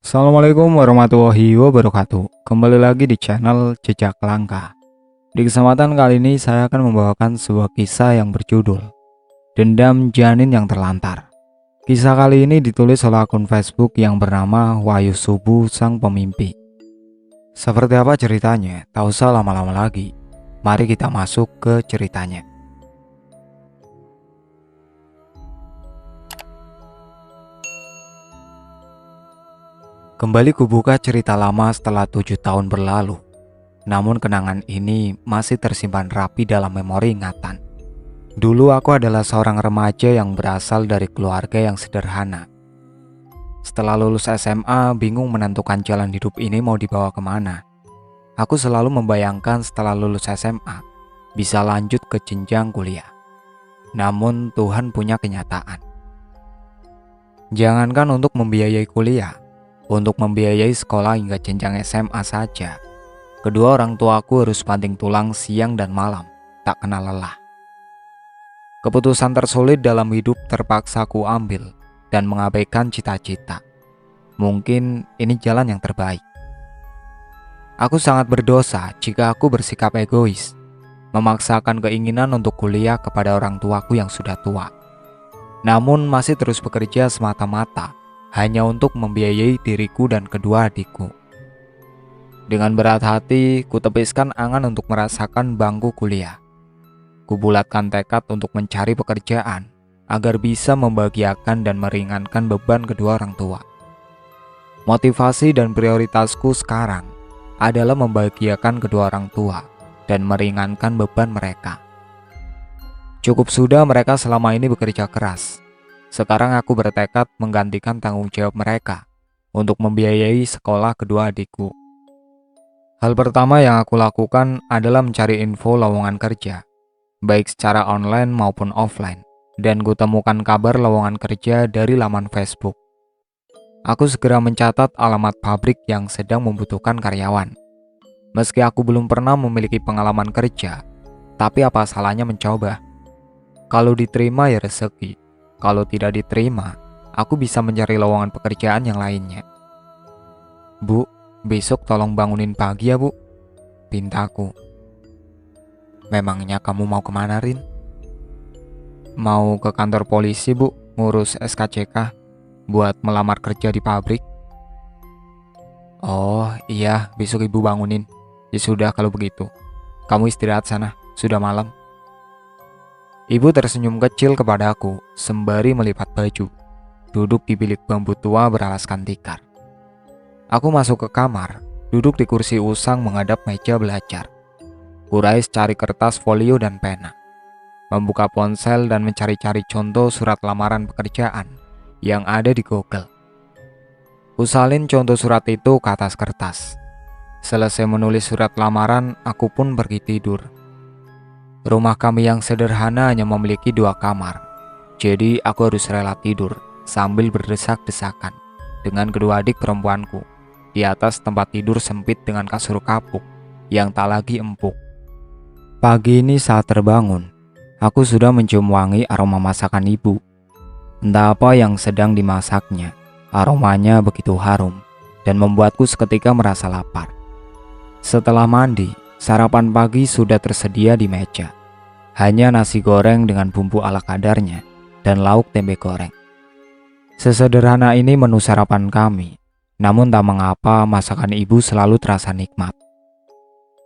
Assalamualaikum warahmatullahi wabarakatuh. Kembali lagi di channel Jejak Langkah. Di kesempatan kali ini saya akan membawakan sebuah kisah yang berjudul Dendam Janin yang Terlantar. Kisah kali ini ditulis oleh akun Facebook yang bernama Wahyu Subuh Sang Pemimpi. Seperti apa ceritanya? Tak usah lama-lama lagi. Mari kita masuk ke ceritanya. Kembali kubuka cerita lama setelah 7 tahun berlalu. Namun kenangan ini masih tersimpan rapi dalam memori ingatan. Dulu aku adalah seorang remaja yang berasal dari keluarga yang sederhana. Setelah lulus SMA, bingung menentukan jalan hidup ini mau dibawa kemana. Aku selalu membayangkan setelah lulus SMA, bisa lanjut ke jenjang kuliah. Namun Tuhan punya kenyataan. Jangankan untuk membiayai kuliah, untuk membiayai sekolah hingga jenjang SMA saja, kedua orang tuaku harus banting tulang siang dan malam, tak kenal lelah. Keputusan tersulit dalam hidup terpaksa ku ambil dan mengabaikan cita-cita. Mungkin ini jalan yang terbaik. Aku sangat berdosa jika aku bersikap egois, memaksakan keinginan untuk kuliah kepada orang tuaku yang sudah tua. Namun masih terus bekerja semata-mata hanya untuk membiayai diriku dan kedua adikku. Dengan berat hati, ku tepiskan angan untuk merasakan bangku kuliah. Ku bulatkan tekad untuk mencari pekerjaan agar bisa membahagiakan dan meringankan beban kedua orang tua. Motivasi dan prioritasku sekarang adalah membahagiakan kedua orang tua dan meringankan beban mereka. Cukup sudah mereka selama ini bekerja keras. Sekarang aku bertekad menggantikan tanggung jawab mereka untuk membiayai sekolah kedua adikku. Hal pertama yang aku lakukan adalah mencari info lowongan kerja, baik secara online maupun offline, dan kutemukan kabar lowongan kerja dari laman Facebook. Aku segera mencatat alamat pabrik yang sedang membutuhkan karyawan. Meski aku belum pernah memiliki pengalaman kerja, tapi apa salahnya mencoba? Kalau diterima ya rezeki. Kalau tidak diterima, aku bisa mencari lowongan pekerjaan yang lainnya. Bu, besok tolong bangunin pagi ya bu, pintaku. Memangnya kamu mau kemana Rin? Mau ke kantor polisi bu, ngurus SKCK, buat melamar kerja di pabrik. Oh iya, besok ibu bangunin. Ya sudah kalau begitu, kamu istirahat sana, sudah malam. Ibu tersenyum kecil kepadaku sembari melipat baju, duduk di bilik bambu tua beralaskan tikar. Aku masuk ke kamar, duduk di kursi usang menghadap meja belajar. Kurais cari kertas folio dan pena, membuka ponsel dan mencari-cari contoh surat lamaran pekerjaan yang ada di Google. Kusalin contoh surat itu ke atas kertas. Selesai menulis surat lamaran, aku pun pergi tidur. Rumah kami yang sederhana hanya memiliki 2 kamar, jadi aku harus rela tidur sambil berdesak-desakan dengan kedua adik perempuanku di atas tempat tidur sempit dengan kasur kapuk yang tak lagi empuk. Pagi ini saat terbangun, aku sudah mencium wangi aroma masakan ibu. Entah apa yang sedang dimasaknya, aromanya begitu harum dan membuatku seketika merasa lapar. Setelah mandi, sarapan pagi sudah tersedia di meja. Hanya nasi goreng dengan bumbu ala kadarnya dan lauk tempe goreng. Sesederhana ini menu sarapan kami, namun tak mengapa masakan ibu selalu terasa nikmat.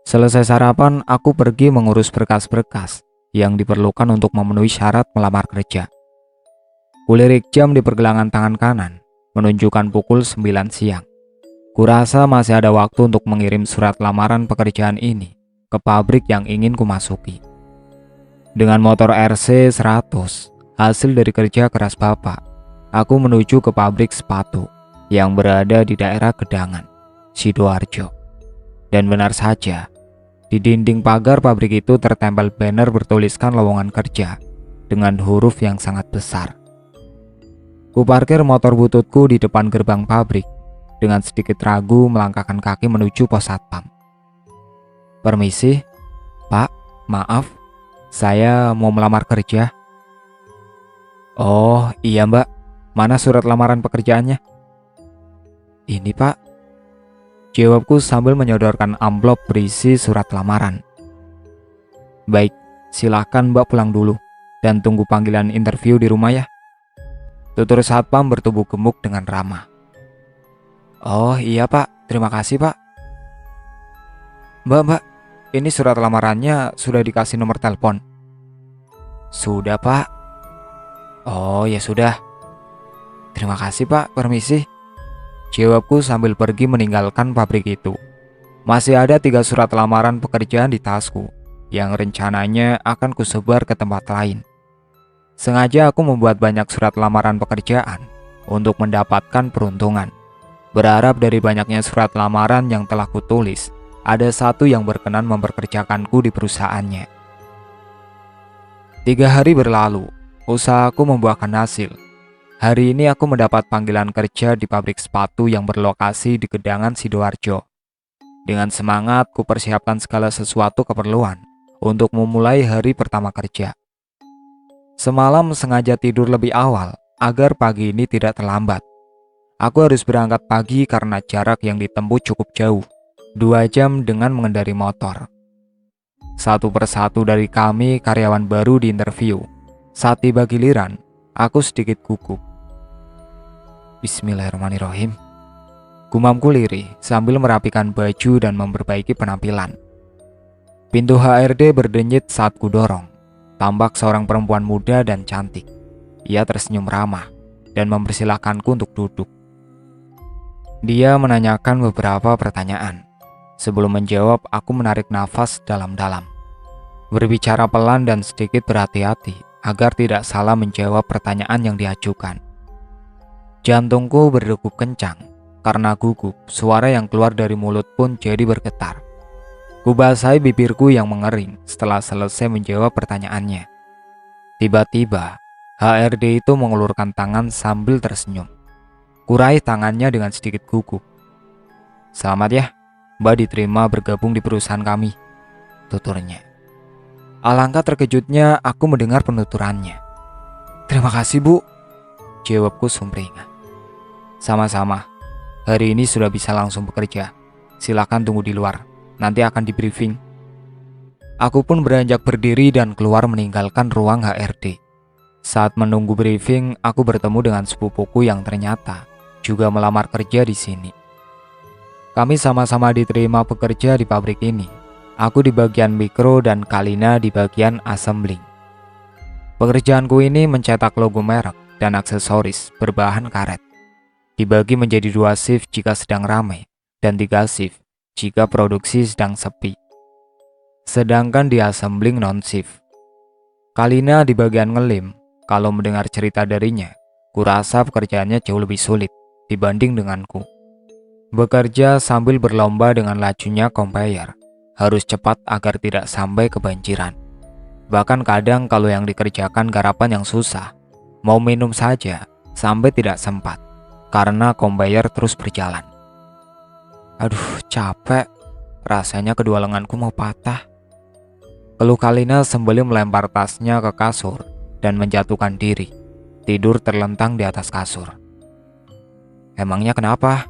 Selesai sarapan, aku pergi mengurus berkas-berkas yang diperlukan untuk memenuhi syarat melamar kerja. Kulirik jam di pergelangan tangan kanan, menunjukkan pukul 9 siang. Kurasa masih ada waktu untuk mengirim surat lamaran pekerjaan ini ke pabrik yang ingin kumasuki. Dengan motor RC 100, hasil dari kerja keras bapak, aku menuju ke pabrik sepatu yang berada di daerah Gedangan, Sidoarjo. Dan benar saja, di dinding pagar pabrik itu tertempel banner bertuliskan lowongan kerja dengan huruf yang sangat besar. Kuparkir motor bututku di depan gerbang pabrik, dengan sedikit ragu melangkahkan kaki menuju pos satpam. Permisi, Pak, maaf, saya mau melamar kerja. Oh iya mbak, mana surat lamaran pekerjaannya? Ini Pak, jawabku sambil menyodorkan amplop berisi surat lamaran. Baik, silahkan Mbak pulang dulu dan tunggu panggilan interview di rumah ya. Tutur satpam bertubuh gemuk dengan ramah. Oh iya Pak, terima kasih Pak. Mbak, ini surat lamarannya sudah dikasih nomor telepon. Sudah Pak. Oh ya sudah. Terima kasih Pak, permisi. Jawabku sambil pergi meninggalkan pabrik itu. Masih ada 3 surat lamaran pekerjaan di tasku yang rencananya akan kusebar ke tempat lain. Sengaja aku membuat banyak surat lamaran pekerjaan untuk mendapatkan peruntungan. Berharap dari banyaknya surat lamaran yang telah kutulis, ada satu yang berkenan memperkerjakanku di perusahaannya. 3 hari berlalu, usahaku membuahkan hasil. Hari ini aku mendapat panggilan kerja di pabrik sepatu yang berlokasi di Gedangan Sidoarjo. Dengan semangat, kupersiapkan segala sesuatu keperluan untuk memulai hari pertama kerja. Semalam sengaja tidur lebih awal agar pagi ini tidak terlambat. Aku harus berangkat pagi karena jarak yang ditempuh cukup jauh, 2 jam dengan mengendari motor. Satu persatu dari kami karyawan baru di interview. Saat tiba giliran, aku sedikit gugup. Bismillahirrahmanirrahim. Gumamku lirih sambil merapikan baju dan memperbaiki penampilan. Pintu HRD berdenyit saat kudorong. Tampak seorang perempuan muda dan cantik. Ia tersenyum ramah dan mempersilahkanku untuk duduk. Dia menanyakan beberapa pertanyaan. Sebelum menjawab, aku menarik nafas dalam-dalam. Berbicara pelan dan sedikit berhati-hati agar tidak salah menjawab pertanyaan yang diajukan. Jantungku berdegup kencang karena gugup. Suara yang keluar dari mulut pun jadi bergetar. Kubasahi bibirku yang mengering setelah selesai menjawab pertanyaannya. Tiba-tiba, HRD itu mengulurkan tangan sambil tersenyum. Kurai tangannya dengan sedikit gugup. Selamat ya, Mbak diterima bergabung di perusahaan kami, tuturnya. Alangkah terkejutnya aku mendengar penuturannya. Terima kasih Bu, jawabku sumringah. Sama-sama, hari ini sudah bisa langsung bekerja. Silakan tunggu di luar, nanti akan di briefing. Aku pun beranjak berdiri dan keluar meninggalkan ruang HRD. Saat menunggu briefing, aku bertemu dengan sepupuku yang ternyata juga melamar kerja di sini. Kami sama-sama diterima bekerja di pabrik ini. Aku di bagian mikro dan Kalina di bagian assembling. Pekerjaanku ini mencetak logo merek dan aksesoris berbahan karet. Dibagi menjadi 2 shift jika sedang ramai dan 3 shift jika produksi sedang sepi. Sedangkan di assembling non-shift. Kalina di bagian ngelem. Kalau mendengar cerita darinya, kurasa pekerjaannya jauh lebih sulit dibanding denganku. Bekerja sambil berlomba dengan lajunya conveyor. Harus cepat agar tidak sampai kebanjiran. Bahkan kadang kalau yang dikerjakan garapan yang susah, mau minum saja sampai tidak sempat karena conveyor terus berjalan. Aduh, capek. Rasanya kedua lenganku mau patah. Keluh Kalina sembari melempar tasnya ke kasur dan menjatuhkan diri, tidur terlentang di atas kasur. Emangnya kenapa?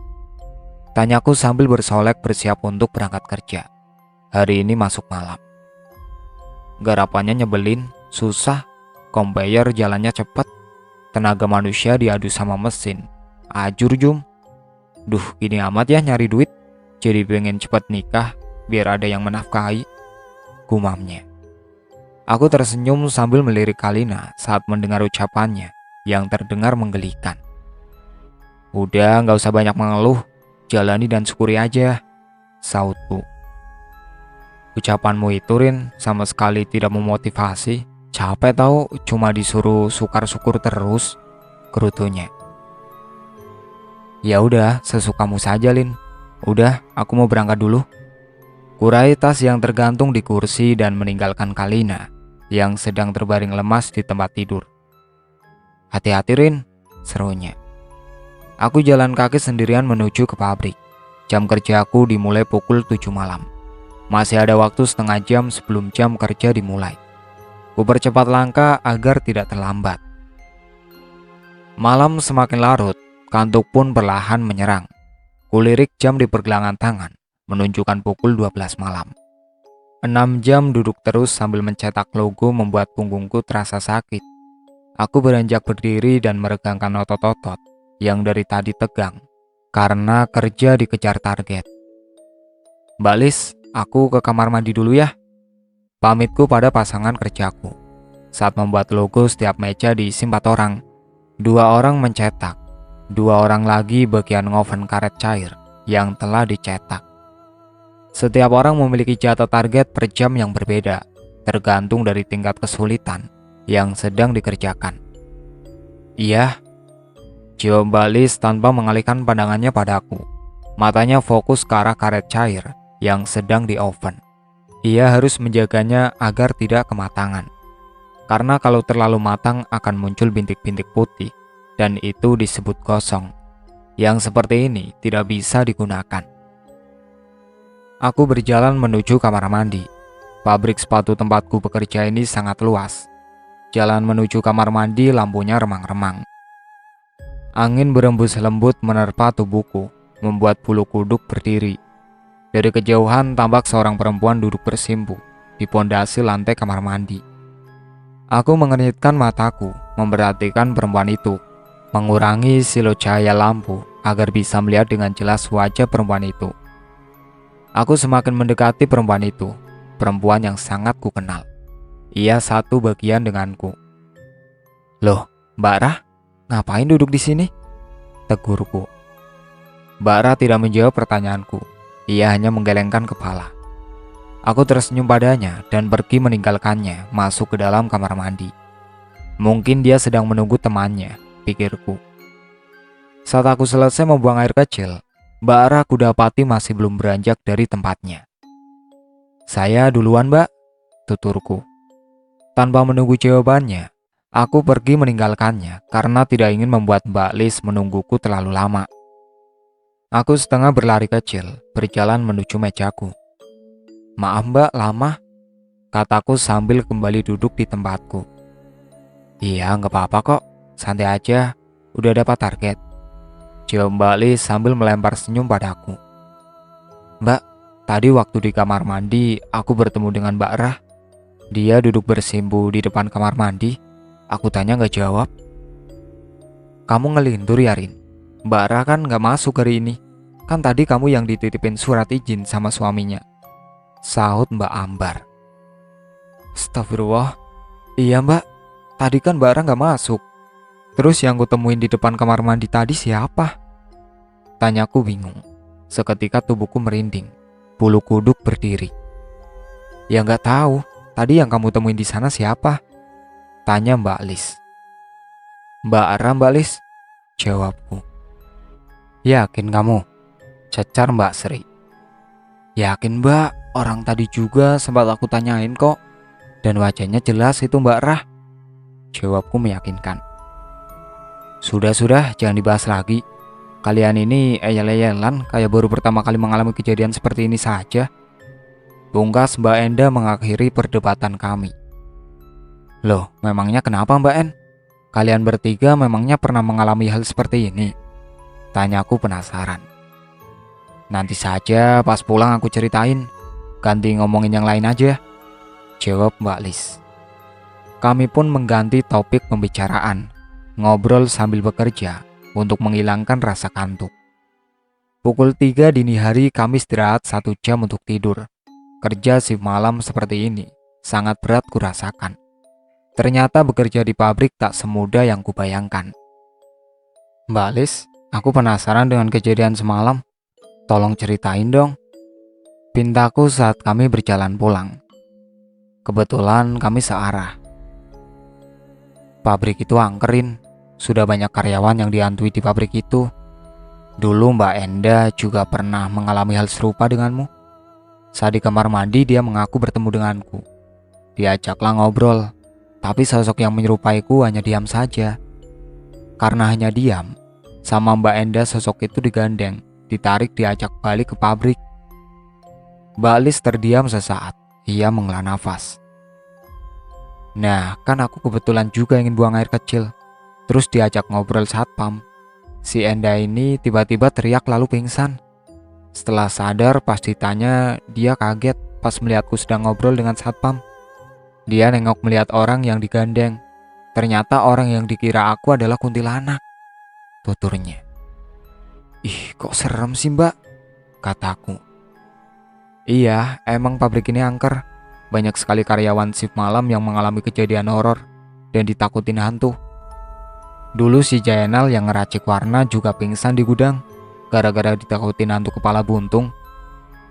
Tanyaku sambil bersolek bersiap untuk berangkat kerja. Hari ini masuk malam. Garapannya nyebelin, susah, conveyor jalannya cepat, tenaga manusia diadu sama mesin. Ajur Jum. Duh, gini amat ya nyari duit. Jadi pengen cepat nikah biar ada yang menafkahi, gumamnya. Aku tersenyum sambil melirik Kalina saat mendengar ucapannya yang terdengar menggelikan. Udah, gak usah banyak mengeluh, jalani dan syukuri aja, sautku. Ucapanmu itu Rin sama sekali tidak memotivasi. Capek tahu cuma disuruh syukur-syukur terus, gerutunya. Ya udah, sesukamu saja Lin. Udah, aku mau berangkat dulu. Kurai tas yang tergantung di kursi dan meninggalkan Kalina yang sedang terbaring lemas di tempat tidur. Hati-hati Rin, serunya. Aku jalan kaki sendirian menuju ke pabrik. Jam kerjaku dimulai pukul 7 malam. Masih ada waktu setengah jam sebelum jam kerja dimulai. Kupercepat langkah agar tidak terlambat. Malam semakin larut, kantuk pun perlahan menyerang. Kulirik jam di pergelangan tangan, menunjukkan pukul 12 malam. 6 jam duduk terus sambil mencetak logo membuat punggungku terasa sakit. Aku beranjak berdiri dan meregangkan otot-otot yang dari tadi tegang karena kerja dikejar target. Mbak Lis, aku ke kamar mandi dulu ya. Pamitku pada pasangan kerjaku. Saat membuat logo, setiap meja diisi 4 orang. 2 orang mencetak, 2 orang lagi bagian ngoven karet cair yang telah dicetak. Setiap orang memiliki jatah target per jam yang berbeda, tergantung dari tingkat kesulitan yang sedang dikerjakan. Iya, jawab Mbak Lis tanpa mengalihkan pandangannya padaku. Matanya fokus ke arah karet cair yang sedang di oven. Ia harus menjaganya agar tidak kematangan. Karena kalau terlalu matang akan muncul bintik-bintik putih, dan itu disebut gosong. Yang seperti ini tidak bisa digunakan. Aku berjalan menuju kamar mandi. Pabrik sepatu tempatku bekerja ini sangat luas. Jalan menuju kamar mandi lampunya remang-remang. Angin berembus lembut menerpa tubuhku, membuat bulu kuduk berdiri. Dari kejauhan tampak seorang perempuan duduk bersimpu di pondasi lantai kamar mandi. Aku mengernyitkan mataku, memperhatikan perempuan itu, mengurangi silau cahaya lampu agar bisa melihat dengan jelas wajah perempuan itu. Aku semakin mendekati perempuan itu, perempuan yang sangat kukenal. Ia satu bagian denganku. Loh, Mbak Rah, ngapain duduk di sini? Tegurku. Mbak Rah tidak menjawab pertanyaanku. Ia hanya menggelengkan kepala. Aku tersenyum padanya dan pergi meninggalkannya masuk ke dalam kamar mandi. Mungkin dia sedang menunggu temannya, pikirku. Saat aku selesai membuang air kecil, Mbak Rah kudapati masih belum beranjak dari tempatnya. Saya duluan, Mbak, tuturku. Tanpa menunggu jawabannya, aku pergi meninggalkannya karena tidak ingin membuat Mbak Lis menungguku terlalu lama. Aku setengah berlari kecil, berjalan menuju mejaku. Maaf Mbak, lama, kataku sambil kembali duduk di tempatku. Iya, nggak apa-apa kok, santai aja, udah dapat target. Jawab Mbak Lis sambil melempar senyum padaku. Mbak, tadi waktu di kamar mandi, aku bertemu dengan Mbak Rah. Dia duduk bersimpu di depan kamar mandi. Aku tanya nggak jawab. Kamu ngelindur ya, Rin? Mbak Rah kan nggak masuk hari ini. Kan tadi kamu yang dititipin surat izin sama suaminya, sahut Mbak Ambar. Astagfirullah. Iya Mbak, tadi kan Mbak Rah nggak masuk. Terus yang kutemuin di depan kamar mandi tadi siapa? Tanyaku bingung. Seketika tubuhku merinding, bulu kuduk berdiri. Ya nggak tahu. Tadi yang kamu temuin di sana siapa? Tanya Mbak Lis. Mbak Rah, Mbak Lis, jawabku. Yakin kamu? Cecar Mbak Sri. Yakin Mbak, orang tadi juga sempat aku tanyain kok. Dan wajahnya jelas itu Mbak Rah. Jawabku meyakinkan. Sudah, jangan dibahas lagi. Kalian ini eyel-eyelan kayak baru pertama kali mengalami kejadian seperti ini saja. Pungkas Mbak Enda mengakhiri perdebatan kami. Loh, memangnya kenapa Mbak En? Kalian bertiga memangnya pernah mengalami hal seperti ini? Tanyaku penasaran. Nanti saja pas pulang aku ceritain. Ganti ngomongin yang lain aja, jawab Mbak Lis. Kami pun mengganti topik pembicaraan, ngobrol sambil bekerja untuk menghilangkan rasa kantuk. Pukul 3 dini hari kami istirahat 1 jam untuk tidur. Kerja shift malam seperti ini sangat berat kurasakan. Ternyata bekerja di pabrik tak semudah yang kubayangkan. Mbak Lis, aku penasaran dengan kejadian semalam. Tolong ceritain dong, pintaku saat kami berjalan pulang. Kebetulan kami searah. Pabrik itu angkerin, sudah banyak karyawan yang dihantui di pabrik itu. Dulu Mbak Enda juga pernah mengalami hal serupa denganmu. Saat di kamar mandi dia mengaku bertemu denganku. Diajaklah ngobrol, tapi sosok yang menyerupaiku hanya diam saja. Karena hanya diam, sama Mbak Enda sosok itu digandeng, ditarik diajak balik ke pabrik. Mbak Lis terdiam sesaat, ia menghela nafas. Nah, kan aku kebetulan juga ingin buang air kecil. Terus diajak ngobrol satpam. Si Enda ini tiba-tiba teriak lalu pingsan. Setelah sadar pas ditanya, dia kaget pas melihatku sedang ngobrol dengan satpam. Dia nengok melihat orang yang digandeng. Ternyata orang yang dikira aku adalah kuntilanak, tuturnya. Ih, kok serem sih mbak, kataku. Iya, emang pabrik ini angker. Banyak sekali karyawan shift malam yang mengalami kejadian horor dan ditakutin hantu. Dulu si Jainal yang ngeracik warna juga pingsan di gudang gara-gara ditakutin hantu kepala buntung.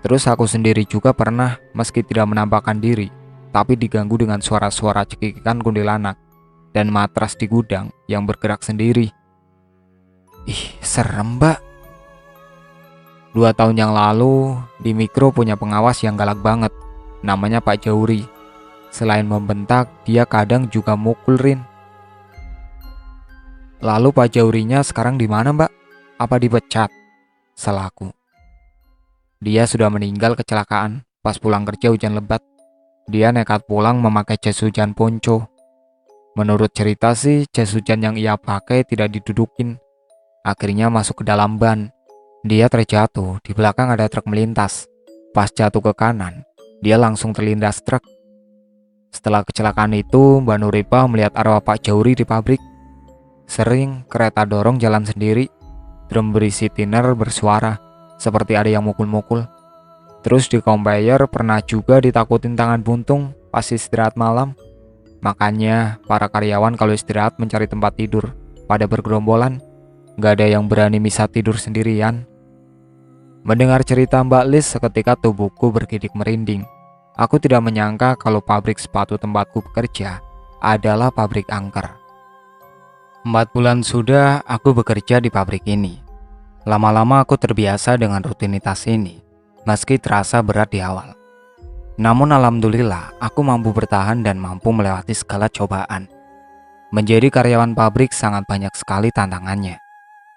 Terus aku sendiri juga pernah, meski tidak menampakkan diri, tapi diganggu dengan suara-suara cekikikan kuntilanak dan matras di gudang yang bergerak sendiri. Ih, serem mbak. 2 tahun yang lalu, di Mikro punya pengawas yang galak banget. Namanya Pak Jauri. Selain membentak, dia kadang juga mukul Rin. Lalu Pak Jaurinya sekarang di mana mbak? Apa dipecat? Salahku. Dia sudah meninggal kecelakaan pas pulang kerja hujan lebat. Dia nekat pulang memakai jas hujan ponco. Menurut cerita sih, jas hujan yang ia pakai tidak didudukin. Akhirnya masuk ke dalam ban. Dia terjatuh, di belakang ada truk melintas. Pas jatuh ke kanan, dia langsung terlindas truk. Setelah kecelakaan itu, Mbak Nuripa melihat arwah Pak Jauri di pabrik. Sering kereta dorong jalan sendiri, drum berisi tiner bersuara, seperti ada yang mukul-mukul. Terus di conveyor pernah juga ditakutin tangan buntung pas istirahat malam. Makanya para karyawan kalau istirahat mencari tempat tidur pada bergerombolan. Gak ada yang berani misah tidur sendirian. Mendengar cerita Mbak Lis, seketika tubuhku bergidik merinding. Aku tidak menyangka kalau pabrik sepatu tempatku bekerja adalah pabrik angker. 4 bulan sudah aku bekerja di pabrik ini. Lama-lama aku terbiasa dengan rutinitas ini, meski terasa berat di awal. Namun alhamdulillah aku mampu bertahan dan mampu melewati segala cobaan. Menjadi karyawan pabrik sangat banyak sekali tantangannya.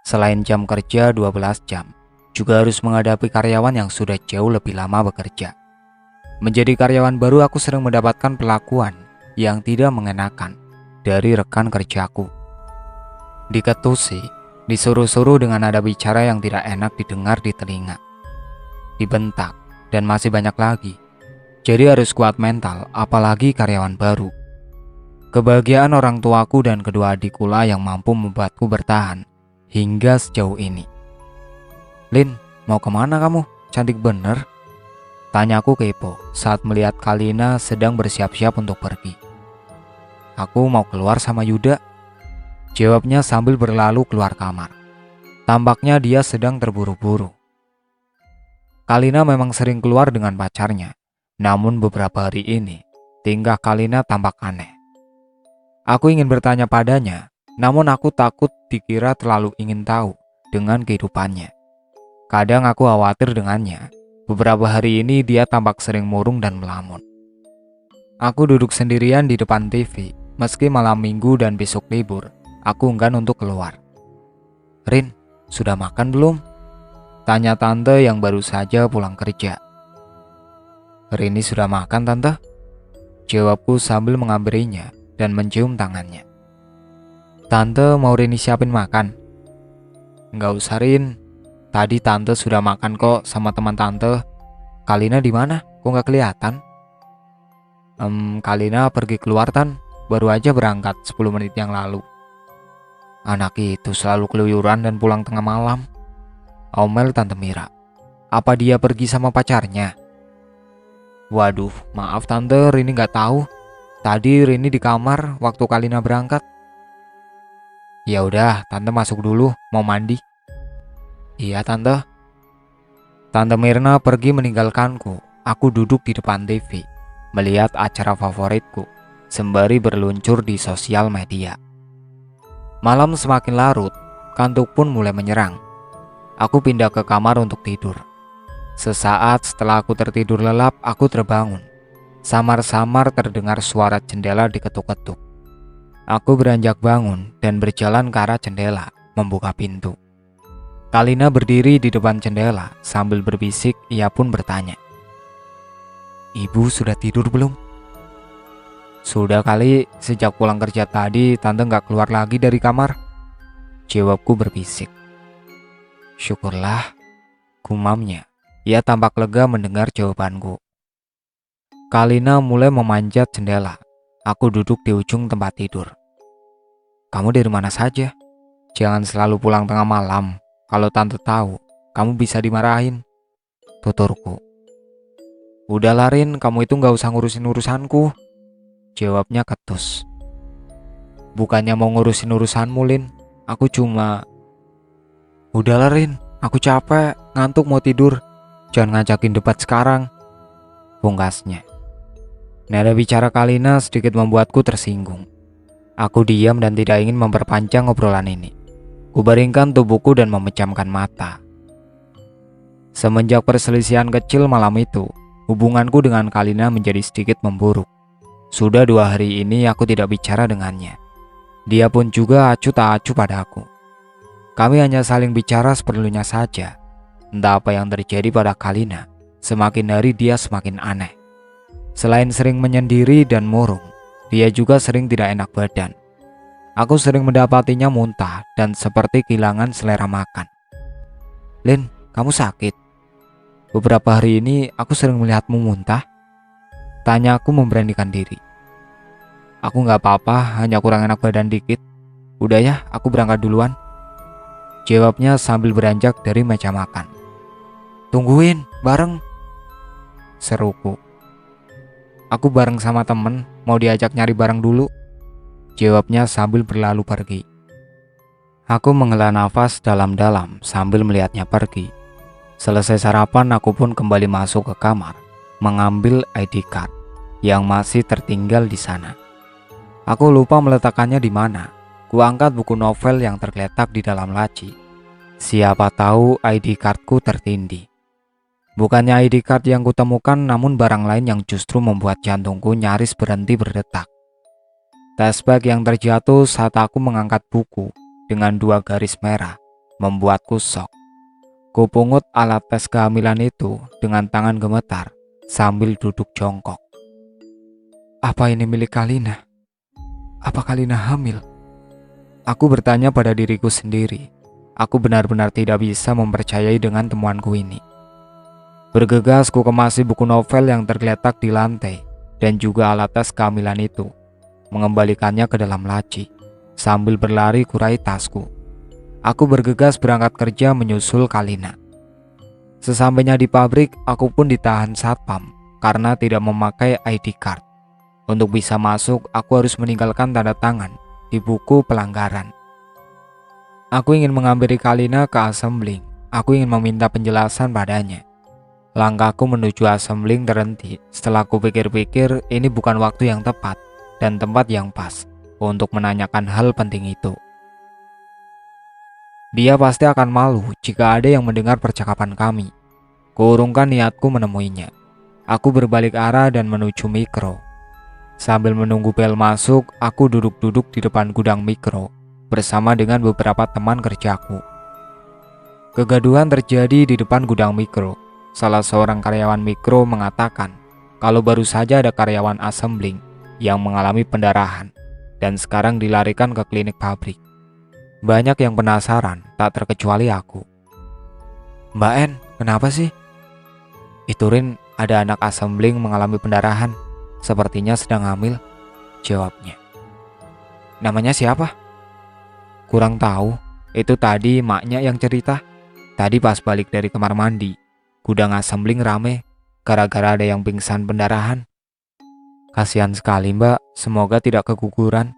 Selain jam kerja 12 jam, juga harus menghadapi karyawan yang sudah jauh lebih lama bekerja. Menjadi karyawan baru aku sering mendapatkan perlakuan yang tidak mengenakan dari rekan kerjaku. Diketusi, disuruh-suruh dengan nada bicara yang tidak enak didengar di telinga. Dibentak, dan masih banyak lagi. Jadi harus kuat mental, apalagi karyawan baru. Kebahagiaan orang tuaku dan kedua adikku lah yang mampu membuatku bertahan hingga sejauh ini. Lin, mau kemana kamu? Cantik bener. Tanyaku kepo saat melihat Kalina sedang bersiap-siap untuk pergi. Aku mau keluar sama Yuda, jawabnya sambil berlalu keluar kamar. Tampaknya dia sedang terburu-buru. Kalina memang sering keluar dengan pacarnya, namun beberapa hari ini tingkah Kalina tampak aneh. Aku ingin bertanya padanya, namun aku takut dikira terlalu ingin tahu dengan kehidupannya. Kadang aku khawatir dengannya. Beberapa hari ini dia tampak sering murung dan melamun. Aku duduk sendirian di depan TV, meski malam minggu dan besok libur. Aku enggan untuk keluar. Rin, sudah makan belum? Tanya tante yang baru saja pulang kerja. Rini sudah makan tante, jawabku sambil menghampirinya dan mencium tangannya. Tante mau Rini siapin makan? Nggak usah Rin, tadi tante sudah makan kok sama teman tante. Kalina di mana? Kok nggak kelihatan? Kalina pergi keluar tan, baru aja berangkat 10 menit yang lalu. Anak itu selalu keluyuran dan pulang tengah malam, omel Tante Mira. Apa dia pergi sama pacarnya? Waduh, maaf tante, Rini nggak tahu. Tadi Rini di kamar waktu Kalina berangkat. Ya udah, tante masuk dulu, mau mandi. Iya tante. Tante Mirna pergi meninggalkanku. Aku duduk di depan TV, melihat acara favoritku, sembari berluncur di sosial media. Malam semakin larut, kantuk pun mulai menyerang. Aku pindah ke kamar untuk tidur. Sesaat setelah aku tertidur lelap, aku terbangun. Samar-samar terdengar suara jendela diketuk-ketuk. Aku beranjak bangun dan berjalan ke arah jendela, membuka pintu. Kalina berdiri di depan jendela sambil berbisik, ia pun bertanya. Ibu sudah tidur belum? Sudah kali, sejak pulang kerja tadi tante gak keluar lagi dari kamar, jawabku berbisik. Syukurlah, gumamnya. Ia tampak lega mendengar jawabanku. Kalina mulai memanjat jendela. Aku duduk di ujung tempat tidur. Kamu dari mana saja? Jangan selalu pulang tengah malam. Kalau tante tahu, kamu bisa dimarahin. Tuturku. Udah Rin, kamu itu gak usah ngurusin urusanku. Jawabnya ketus. Bukannya mau ngurusin urusanmu, Lin. Aku cuma... Udah Rin, aku capek, ngantuk mau tidur. Jangan ngajakin debat sekarang. Pungkasnya. Nada bicara Kalina sedikit membuatku tersinggung. Aku diam dan tidak ingin memperpanjang obrolan ini. Kubaringkan tubuhku dan memejamkan mata. Semenjak perselisihan kecil malam itu, hubunganku dengan Kalina menjadi sedikit memburuk. Sudah 2 hari ini aku tidak bicara dengannya. Dia pun juga acuh tak acuh padaku. Kami hanya saling bicara seperlunya saja. Entah apa yang terjadi pada Kalina, semakin hari dia semakin aneh. Selain sering menyendiri dan murung, dia juga sering tidak enak badan. Aku sering mendapatinya muntah dan seperti kehilangan selera makan. Lin, kamu sakit? Beberapa hari ini aku sering melihatmu muntah. Tanya aku memberanikan diri. Aku gak apa-apa, hanya kurang enak badan dikit. Udah ya, aku berangkat duluan. Jawabnya sambil beranjak dari meja makan. Tungguin, bareng. Seruku. Aku bareng sama temen, mau diajak nyari barang dulu. Jawabnya sambil berlalu pergi. Aku menghela nafas dalam-dalam sambil melihatnya pergi. Selesai sarapan, aku pun kembali masuk ke kamar, mengambil ID card yang masih tertinggal di sana. Aku lupa meletakkannya di mana. Kuangkat buku novel yang tergeletak di dalam laci. Siapa tahu ID cardku tertindih. Bukannya ID card yang kutemukan, namun barang lain yang justru membuat jantungku nyaris berhenti berdetak. Tasbag yang terjatuh saat aku mengangkat buku dengan 2 garis merah membuatku shock. Kupungut alat tes kehamilan itu dengan tangan gemetar sambil duduk jongkok. Apa ini milik Kalina? Apa Kalina hamil? Aku bertanya pada diriku sendiri. Aku benar-benar tidak bisa mempercayai dengan temuanku ini. Bergegas ku kemasi buku novel yang tergeletak di lantai dan juga alat tes kehamilan itu, mengembalikannya ke dalam laci. Sambil berlari kurai tasku. Aku bergegas berangkat kerja menyusul Kalina. Sesampainya di pabrik, aku pun ditahan satpam karena tidak memakai ID card. Untuk bisa masuk, aku harus meninggalkan tanda tangan di buku pelanggaran. Aku ingin menghampiri Kalina ke assembling. Aku ingin meminta penjelasan padanya. Langkahku menuju assembling terhenti setelah ku pikir-pikir ini bukan waktu yang tepat dan tempat yang pas untuk menanyakan hal penting itu. Dia pasti akan malu jika ada yang mendengar percakapan kami. Kuurungkan niatku menemuinya. Aku berbalik arah dan menuju mikro. Sambil menunggu bel masuk, aku duduk-duduk di depan gudang mikro bersama dengan beberapa teman kerjaku. Kegaduhan terjadi di depan gudang mikro. Salah seorang karyawan mikro mengatakan kalau baru saja ada karyawan assembling yang mengalami pendarahan dan sekarang dilarikan ke klinik pabrik. Banyak yang penasaran, tak terkecuali aku. Mbak En, kenapa sih? Itu Rin, ada anak assembling mengalami pendarahan. Sepertinya sedang hamil, jawabnya. Namanya siapa? Kurang tahu, itu tadi maknya yang cerita. Tadi pas balik dari kamar mandi, gudang assembling rame, gara-gara ada yang pingsan pendarahan. Kasihan sekali mbak, semoga tidak keguguran.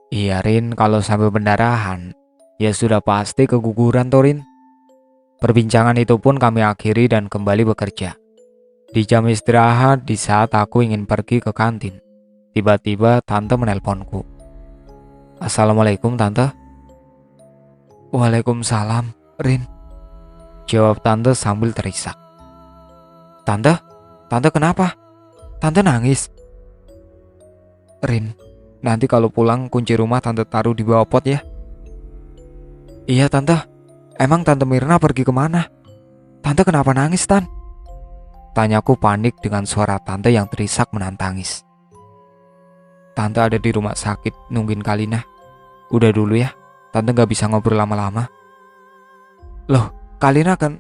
Iya Rin, kalau sampai pendarahan, ya sudah pasti keguguran toh Rin. Perbincangan itu pun kami akhiri dan kembali bekerja. Di jam istirahat, di saat aku ingin pergi ke kantin, tiba-tiba tante menelponku. Assalamualaikum tante. Waalaikumsalam, Rin. Jawab tante sambil terisak. Tante? Tante kenapa? Tante nangis. Rin, nanti kalau pulang kunci rumah tante taruh di bawah pot ya. Iya tante. Emang tante Mirna pergi kemana? Tante kenapa nangis Tan? Tanyaku panik dengan suara tante yang terisak menantangis. Tante ada di rumah sakit nungguin Kalina. Udah dulu ya, tante gak bisa ngobrol lama-lama. Loh, Kalina kan...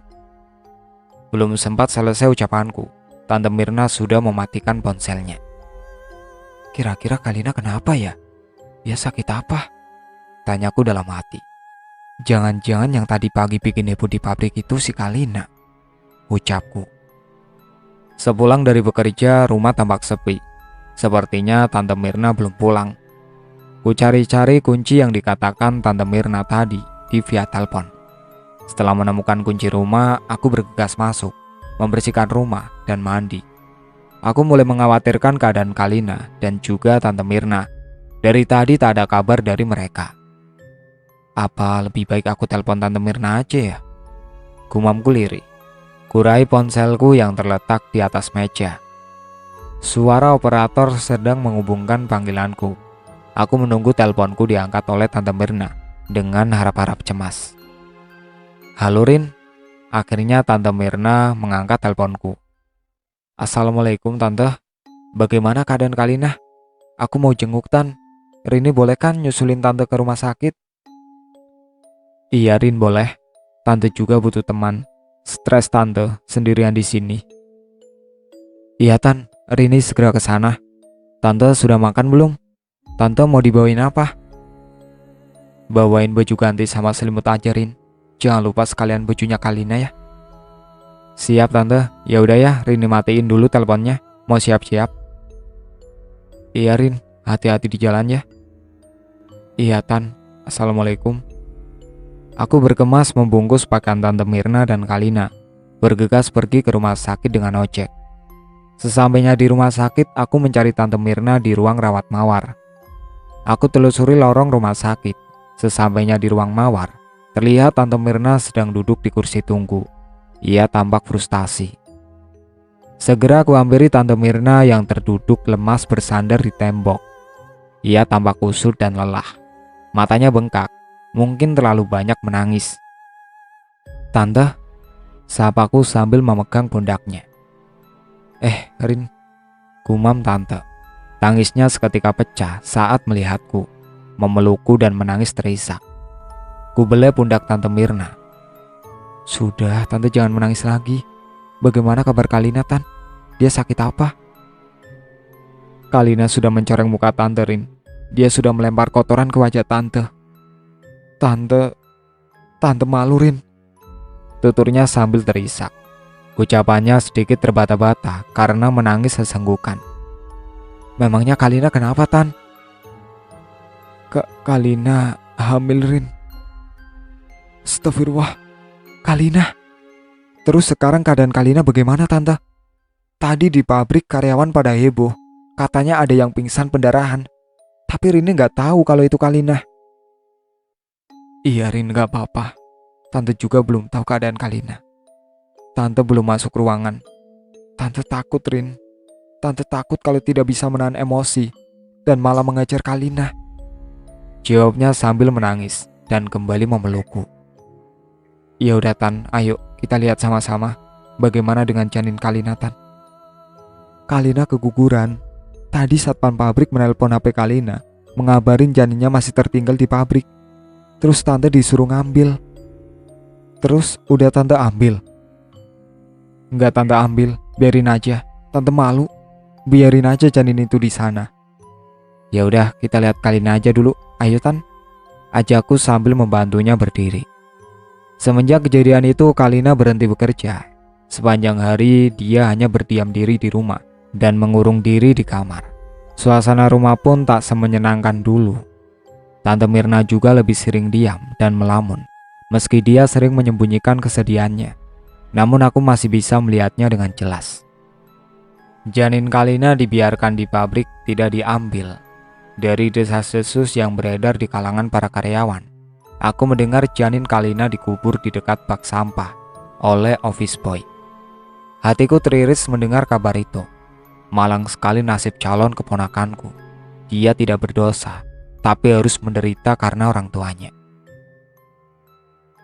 Belum sempat selesai ucapanku, Tante Mirna sudah mematikan ponselnya. Kira-kira Kalina kenapa ya? Dia sakit apa? Tanyaku dalam hati. Jangan-jangan yang tadi pagi bikin heboh di pabrik itu si Kalina, ucapku. Sepulang dari bekerja, rumah tampak sepi. Sepertinya Tante Mirna belum pulang. Ku cari-cari kunci yang dikatakan Tante Mirna tadi di via telepon. Setelah menemukan kunci rumah, aku bergegas masuk, membersihkan rumah dan mandi. Aku mulai mengkhawatirkan keadaan Kalina dan juga Tante Mirna. Dari tadi tak ada kabar dari mereka. Apa lebih baik aku telepon Tante Mirna aja ya? Gumamku lirih. Kurai ponselku yang terletak di atas meja. Suara operator sedang menghubungkan panggilanku. Aku menunggu teleponku diangkat oleh Tante Mirna dengan harap-harap cemas. Halo Rin, akhirnya Tante Mirna mengangkat teleponku. Assalamualaikum Tante, bagaimana keadaan Kalina? Aku mau jenguk Tan. Rini boleh kan nyusulin Tante ke rumah sakit? Iya Rin boleh, Tante juga butuh teman. Stres Tante sendirian di sini. Iya Tan, Rini segera ke sana. Tante sudah makan belum? Tante mau dibawain apa? Bawain baju ganti sama selimut aja Rin. Jangan lupa sekalian bajunya Kalina ya. Siap Tante. Ya udah ya, Rini matiin dulu teleponnya. Mau siap-siap. Iya Rin, hati-hati di jalan ya. Iya Tan. Assalamualaikum. Aku berkemas membungkus pakaian Tante Mirna dan Kalina, bergegas pergi ke rumah sakit dengan ojek. Sesampainya di rumah sakit, aku mencari Tante Mirna di ruang rawat mawar. Aku telusuri lorong rumah sakit. Sesampainya di ruang mawar, terlihat Tante Mirna sedang duduk di kursi tunggu. Ia tampak frustasi. Segera aku hampiri Tante Mirna yang terduduk lemas bersandar di tembok. Ia tampak kusut dan lelah. Matanya bengkak, mungkin terlalu banyak menangis. Tante, sapaku sambil memegang pundaknya. Rin, gumam Tante. Tangisnya seketika pecah saat melihatku, memelukku dan menangis terisak. Kubelai pundak Tante Mirna. Sudah, Tante jangan menangis lagi. Bagaimana kabar Kalina Tan? Dia sakit apa? Kalina sudah mencoreng muka Tante Rin. Dia sudah melempar kotoran ke wajah Tante. Tante malu Rin, tuturnya sambil terisak. Ucapannya sedikit terbata-bata karena menangis sesenggukan. Memangnya Kalina kenapa Tan? Kalina hamil Rin. Astagfirullah, Kalina. Terus sekarang keadaan Kalina bagaimana Tante? Tadi di pabrik karyawan pada heboh, katanya ada yang pingsan pendarahan. Tapi Rini gak tahu kalau itu Kalina. Iya Rin, gak apa-apa. Tante juga belum tahu keadaan Kalina. Tante belum masuk ruangan. Tante takut Rin. Tante takut kalau tidak bisa menahan emosi dan malah mengejar Kalina. Jawabnya sambil menangis dan kembali memelukku. Ya udah Tan, ayo kita lihat sama-sama bagaimana dengan janin Kalina Tan. Kalina keguguran. Tadi satpam pabrik menelpon HP Kalina, mengabarin janinnya masih tertinggal di pabrik. Terus Tante disuruh ngambil. Terus udah Tante ambil? Enggak Tante ambil, biarin aja. Tante malu. Biarin aja janin itu di sana. Ya udah, kita lihat Kalina aja dulu. Ayo Tan, ajakku sambil membantunya berdiri. Semenjak kejadian itu, Kalina berhenti bekerja. Sepanjang hari dia hanya berdiam diri di rumah dan mengurung diri di kamar. Suasana rumah pun tak semenyenangkan dulu. Tante Mirna juga lebih sering diam dan melamun, meski dia sering menyembunyikan kesedihannya. Namun aku masih bisa melihatnya dengan jelas. Janin Kalina dibiarkan di pabrik, tidak diambil. Dari desas-desus yang beredar di kalangan para karyawan, aku mendengar janin Kalina dikubur di dekat bak sampah oleh office boy. Hatiku teriris mendengar kabar itu. Malang sekali nasib calon keponakanku. Dia tidak berdosa, tapi harus menderita karena orang tuanya.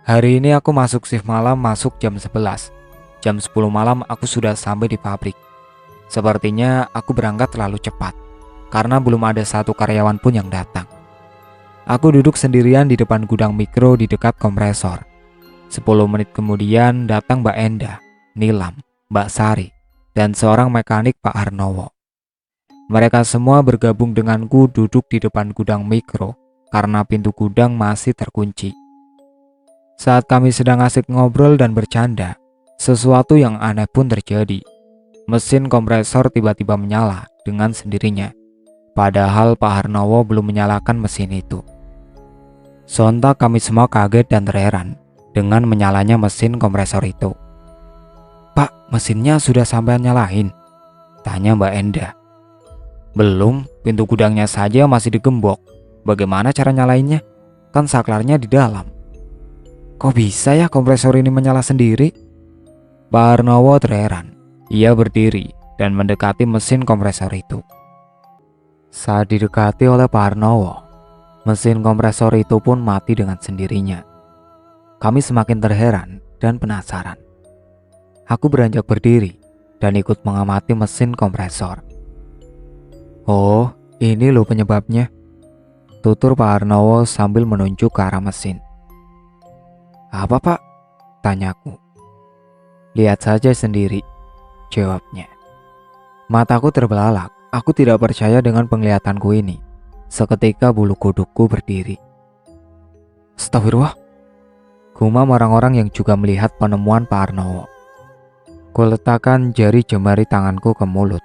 Hari ini aku masuk shift malam, masuk jam 11. Jam 10 malam aku sudah sampai di pabrik. Sepertinya aku berangkat terlalu cepat, karena belum ada satu karyawan pun yang datang. Aku duduk sendirian di depan gudang mikro di dekat kompresor. 10 menit kemudian datang Mbak Enda, Nilam, Mbak Sari, dan seorang mekanik Pak Harnowo. Mereka semua bergabung denganku duduk di depan gudang mikro karena pintu gudang masih terkunci. Saat kami sedang asik ngobrol dan bercanda, sesuatu yang aneh pun terjadi. Mesin kompresor tiba-tiba menyala dengan sendirinya, padahal Pak Harnowo belum menyalakan mesin itu. Sontak kami semua kaget dan terheran dengan menyalanya mesin kompresor itu. "Pak, mesinnya sudah sampai nyalain?" tanya Mbak Enda. "Belum, pintu gudangnya saja masih digembok. Bagaimana cara nyalainnya? Kan saklarnya di dalam." "Kok bisa ya kompresor ini menyala sendiri?" Pak Harnowo terheran. Ia berdiri dan mendekati mesin kompresor itu. Saat didekati oleh Pak Harnowo, mesin kompresor itu pun mati dengan sendirinya. Kami semakin terheran dan penasaran. Aku beranjak berdiri dan ikut mengamati mesin kompresor. "Oh, ini loh penyebabnya," tutur Pak Harnowo sambil menunjuk ke arah mesin. "Apa, Pak?" tanyaku. "Lihat saja sendiri," jawabnya. Mataku terbelalak. Aku tidak percaya dengan penglihatanku ini. Seketika bulu kudukku berdiri. "Astagfirullah," gumam orang-orang yang juga melihat penemuan Pak Harnowo. Kuletakkan jari jemari tanganku ke mulut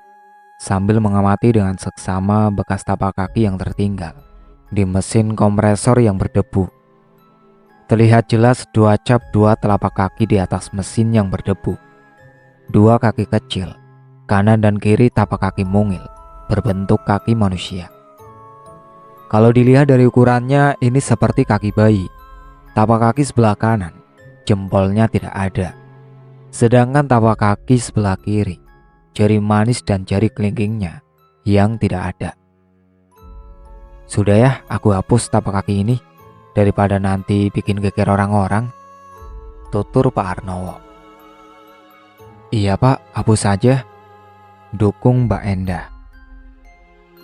sambil mengamati dengan seksama bekas tapak kaki yang tertinggal di mesin kompresor yang berdebu. Terlihat jelas dua cap dua telapak kaki di atas mesin yang berdebu. Dua kaki kecil, kanan dan kiri tapak kaki mungil, berbentuk kaki manusia. Kalau dilihat dari ukurannya, ini seperti kaki bayi. Tapak kaki sebelah kanan, jempolnya tidak ada. Sedangkan tapak kaki sebelah kiri, jari manis dan jari kelingkingnya yang tidak ada. "Sudah ya, aku hapus tapak kaki ini, daripada nanti bikin geger orang-orang," tutur Pak Harnowo. "Iya Pak, hapus saja," dukung Mbak Enda.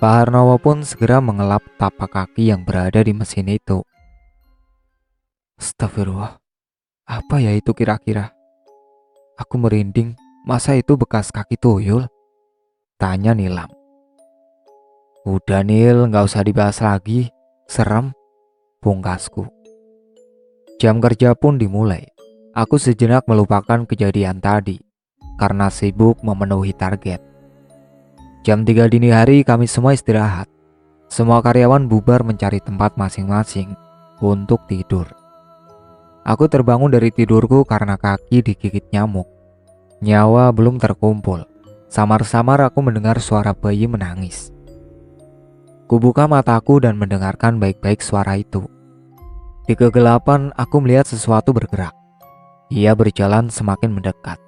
Pak Harnowo pun segera mengelap tapak kaki yang berada di mesin itu. "Astagfirullah, apa ya itu kira-kira?" Aku merinding. "Masa itu bekas kaki tuyul?" tanya Nilam. "Udah Nil, gak usah dibahas lagi, serem," pungkasku. Jam kerja pun dimulai. Aku sejenak melupakan kejadian tadi karena sibuk memenuhi target. Jam 3 dini hari kami semua istirahat. Semua karyawan bubar mencari tempat masing-masing untuk tidur. Aku terbangun dari tidurku karena kaki digigit nyamuk. Nyawa belum terkumpul. Samar-samar aku mendengar suara bayi menangis. Kubuka mataku dan mendengarkan baik-baik suara itu. Di kegelapan aku melihat sesuatu bergerak. Ia berjalan semakin mendekat.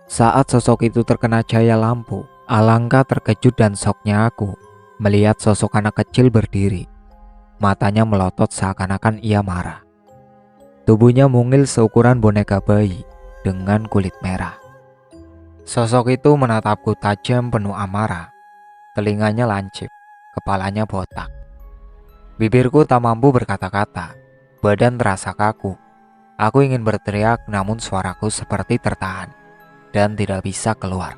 Saat sosok itu terkena cahaya lampu, alangkah terkejut dan syoknya aku melihat sosok anak kecil berdiri. Matanya melotot seakan-akan ia marah. Tubuhnya mungil seukuran boneka bayi dengan kulit merah. Sosok itu menatapku tajam penuh amarah. Telinganya lancip, kepalanya botak. Bibirku tak mampu berkata-kata, badan terasa kaku. Aku ingin berteriak namun suaraku seperti tertahan dan tidak bisa keluar.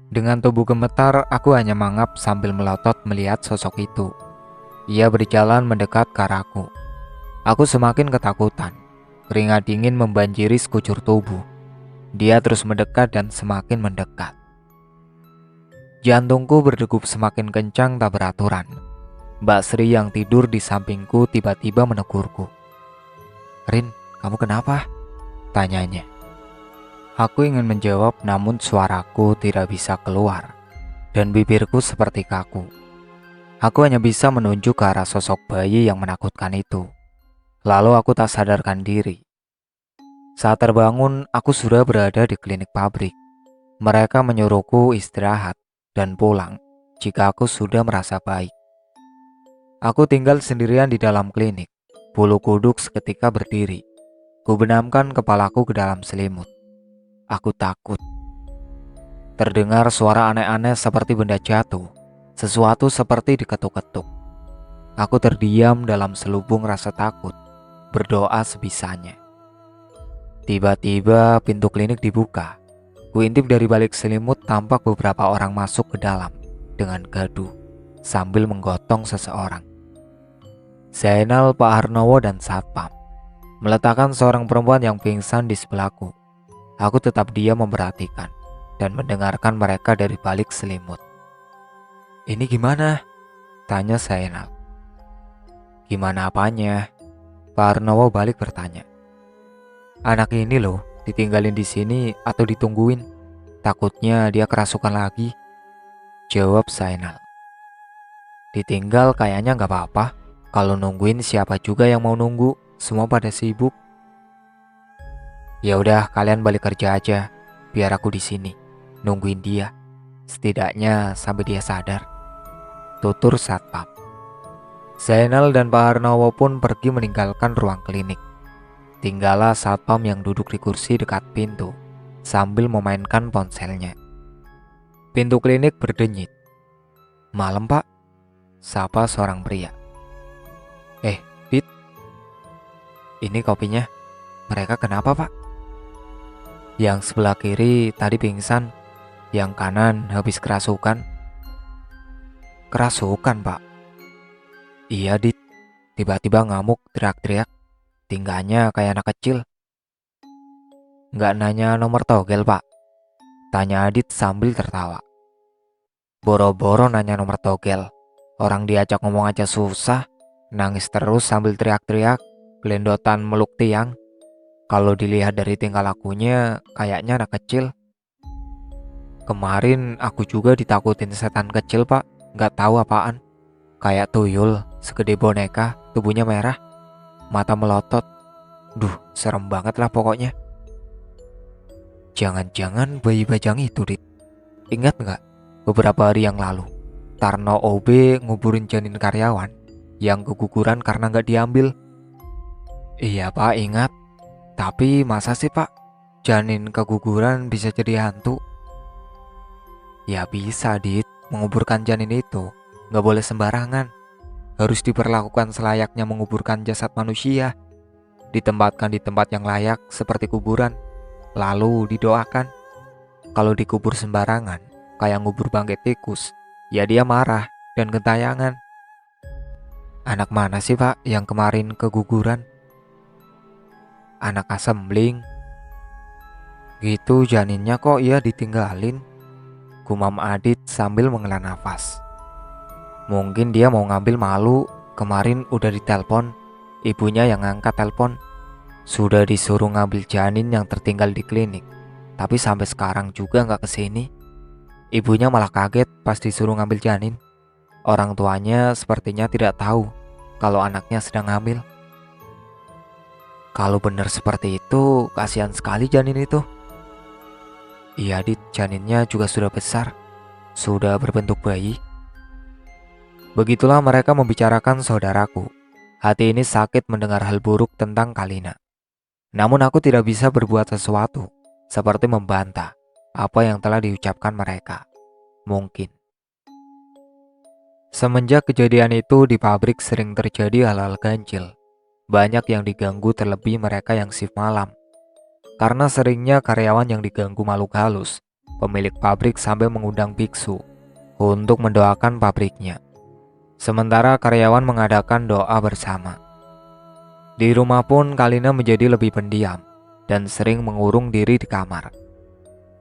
Dengan tubuh gemetar, aku hanya mangap sambil melotot melihat sosok itu. Ia berjalan mendekat ke arahku. Aku semakin ketakutan. Keringat dingin membanjiri sekujur tubuh. Dia terus mendekat dan semakin mendekat. Jantungku berdegup semakin kencang tak beraturan. Mbak Sri yang tidur di sampingku tiba-tiba menegurku. "Rin, kamu kenapa?" tanyanya. Aku ingin menjawab namun suaraku tidak bisa keluar dan bibirku seperti kaku. Aku hanya bisa menunjuk ke arah sosok bayi yang menakutkan itu. Lalu aku tak sadarkan diri. Saat terbangun, aku sudah berada di klinik pabrik. Mereka menyuruhku istirahat dan pulang jika aku sudah merasa baik. Aku tinggal sendirian di dalam klinik. Bulu kuduk seketika berdiri. Kubenamkan kepalaku ke dalam selimut. Aku takut. Terdengar suara aneh-aneh seperti benda jatuh. Sesuatu seperti diketuk-ketuk. Aku terdiam dalam selubung rasa takut. Berdoa sebisanya. Tiba-tiba pintu klinik dibuka. Kuintip dari balik selimut, tampak beberapa orang masuk ke dalam dengan gaduh sambil menggotong seseorang. Zainal, Pak Harnowo, dan Satpam meletakkan seorang perempuan yang pingsan di sebelahku. Aku tetap diam memperhatikan dan mendengarkan mereka dari balik selimut. "Ini gimana?" tanya Zainal. "Gimana apanya?" Pak Harnowo balik bertanya. "Anak ini loh, ditinggalin di sini atau ditungguin? Takutnya dia kerasukan lagi," jawab Zainal. "Ditinggal kayaknya nggak apa-apa. Kalau nungguin siapa juga yang mau nunggu? Semua pada sibuk." "Ya udah, kalian balik kerja aja. Biar aku di sini nungguin dia. Setidaknya sampai dia sadar," tutur Satpam. Zainal dan Pak Harnowo pun pergi meninggalkan ruang klinik. Tinggallah Satpam yang duduk di kursi dekat pintu sambil memainkan ponselnya. Pintu klinik berdenyit. "Malam, Pak," sapa seorang pria. Dit, ini kopinya. Mereka kenapa, Pak?" "Yang sebelah kiri tadi pingsan, yang kanan habis kerasukan." "Kerasukan, Pak?" "Iya, Dit. Tiba-tiba ngamuk, teriak-teriak. Tingkahnya kayak anak kecil." "Nggak nanya nomor togel, Pak?" tanya Adit sambil tertawa. "Boro-boro nanya nomor togel. Orang diajak ngomong aja susah. Nangis terus sambil teriak-teriak, gelendotan meluk tiang. Kalau dilihat dari tingkah lakunya, kayaknya anak kecil. Kemarin aku juga ditakutin setan kecil, Pak. Nggak tahu apaan. Kayak tuyul, segede boneka, tubuhnya merah, mata melotot. Duh, serem banget lah pokoknya." "Jangan-jangan bayi bajang itu, Dit. Ingat nggak beberapa hari yang lalu Tarno OB nguburin janin karyawan yang keguguran karena nggak diambil?" "Iya, Pak, ingat. Tapi masa sih, Pak, janin keguguran bisa jadi hantu?" "Ya bisa, Dit. Menguburkan janin itu nggak boleh sembarangan. Harus diperlakukan selayaknya menguburkan jasad manusia. Ditempatkan di tempat yang layak seperti kuburan, lalu didoakan. Kalau dikubur sembarangan, kayak ngubur bangkai tikus, ya dia marah dan gentayangan." "Anak mana sih, Pak, yang kemarin keguguran?" "Anak asembling." "Gitu janinnya kok ya ditinggalin?" gumam Adit sambil menghela nafas. "Mungkin dia mau ngambil malu. Kemarin udah ditelepon, ibunya yang ngangkat telepon. Sudah disuruh ngambil janin yang tertinggal di klinik, tapi sampai sekarang juga nggak kesini. Ibunya malah kaget pas disuruh ngambil janin. Orang tuanya sepertinya tidak tahu kalau anaknya sedang hamil." "Kalau benar seperti itu, kasihan sekali janin itu." "Iya, Dit, janinnya juga sudah besar, sudah berbentuk bayi." Begitulah mereka membicarakan saudaraku. Hati ini sakit mendengar hal buruk tentang Kalina. Namun aku tidak bisa berbuat sesuatu, seperti membantah apa yang telah diucapkan mereka. Mungkin semenjak kejadian itu di pabrik sering terjadi hal-hal ganjil. Banyak yang diganggu, terlebih mereka yang shift malam. Karena seringnya karyawan yang diganggu makhluk halus, pemilik pabrik sampai mengundang biksu untuk mendoakan pabriknya. Sementara karyawan mengadakan doa bersama. Di rumah pun Kalina menjadi lebih pendiam dan sering mengurung diri di kamar.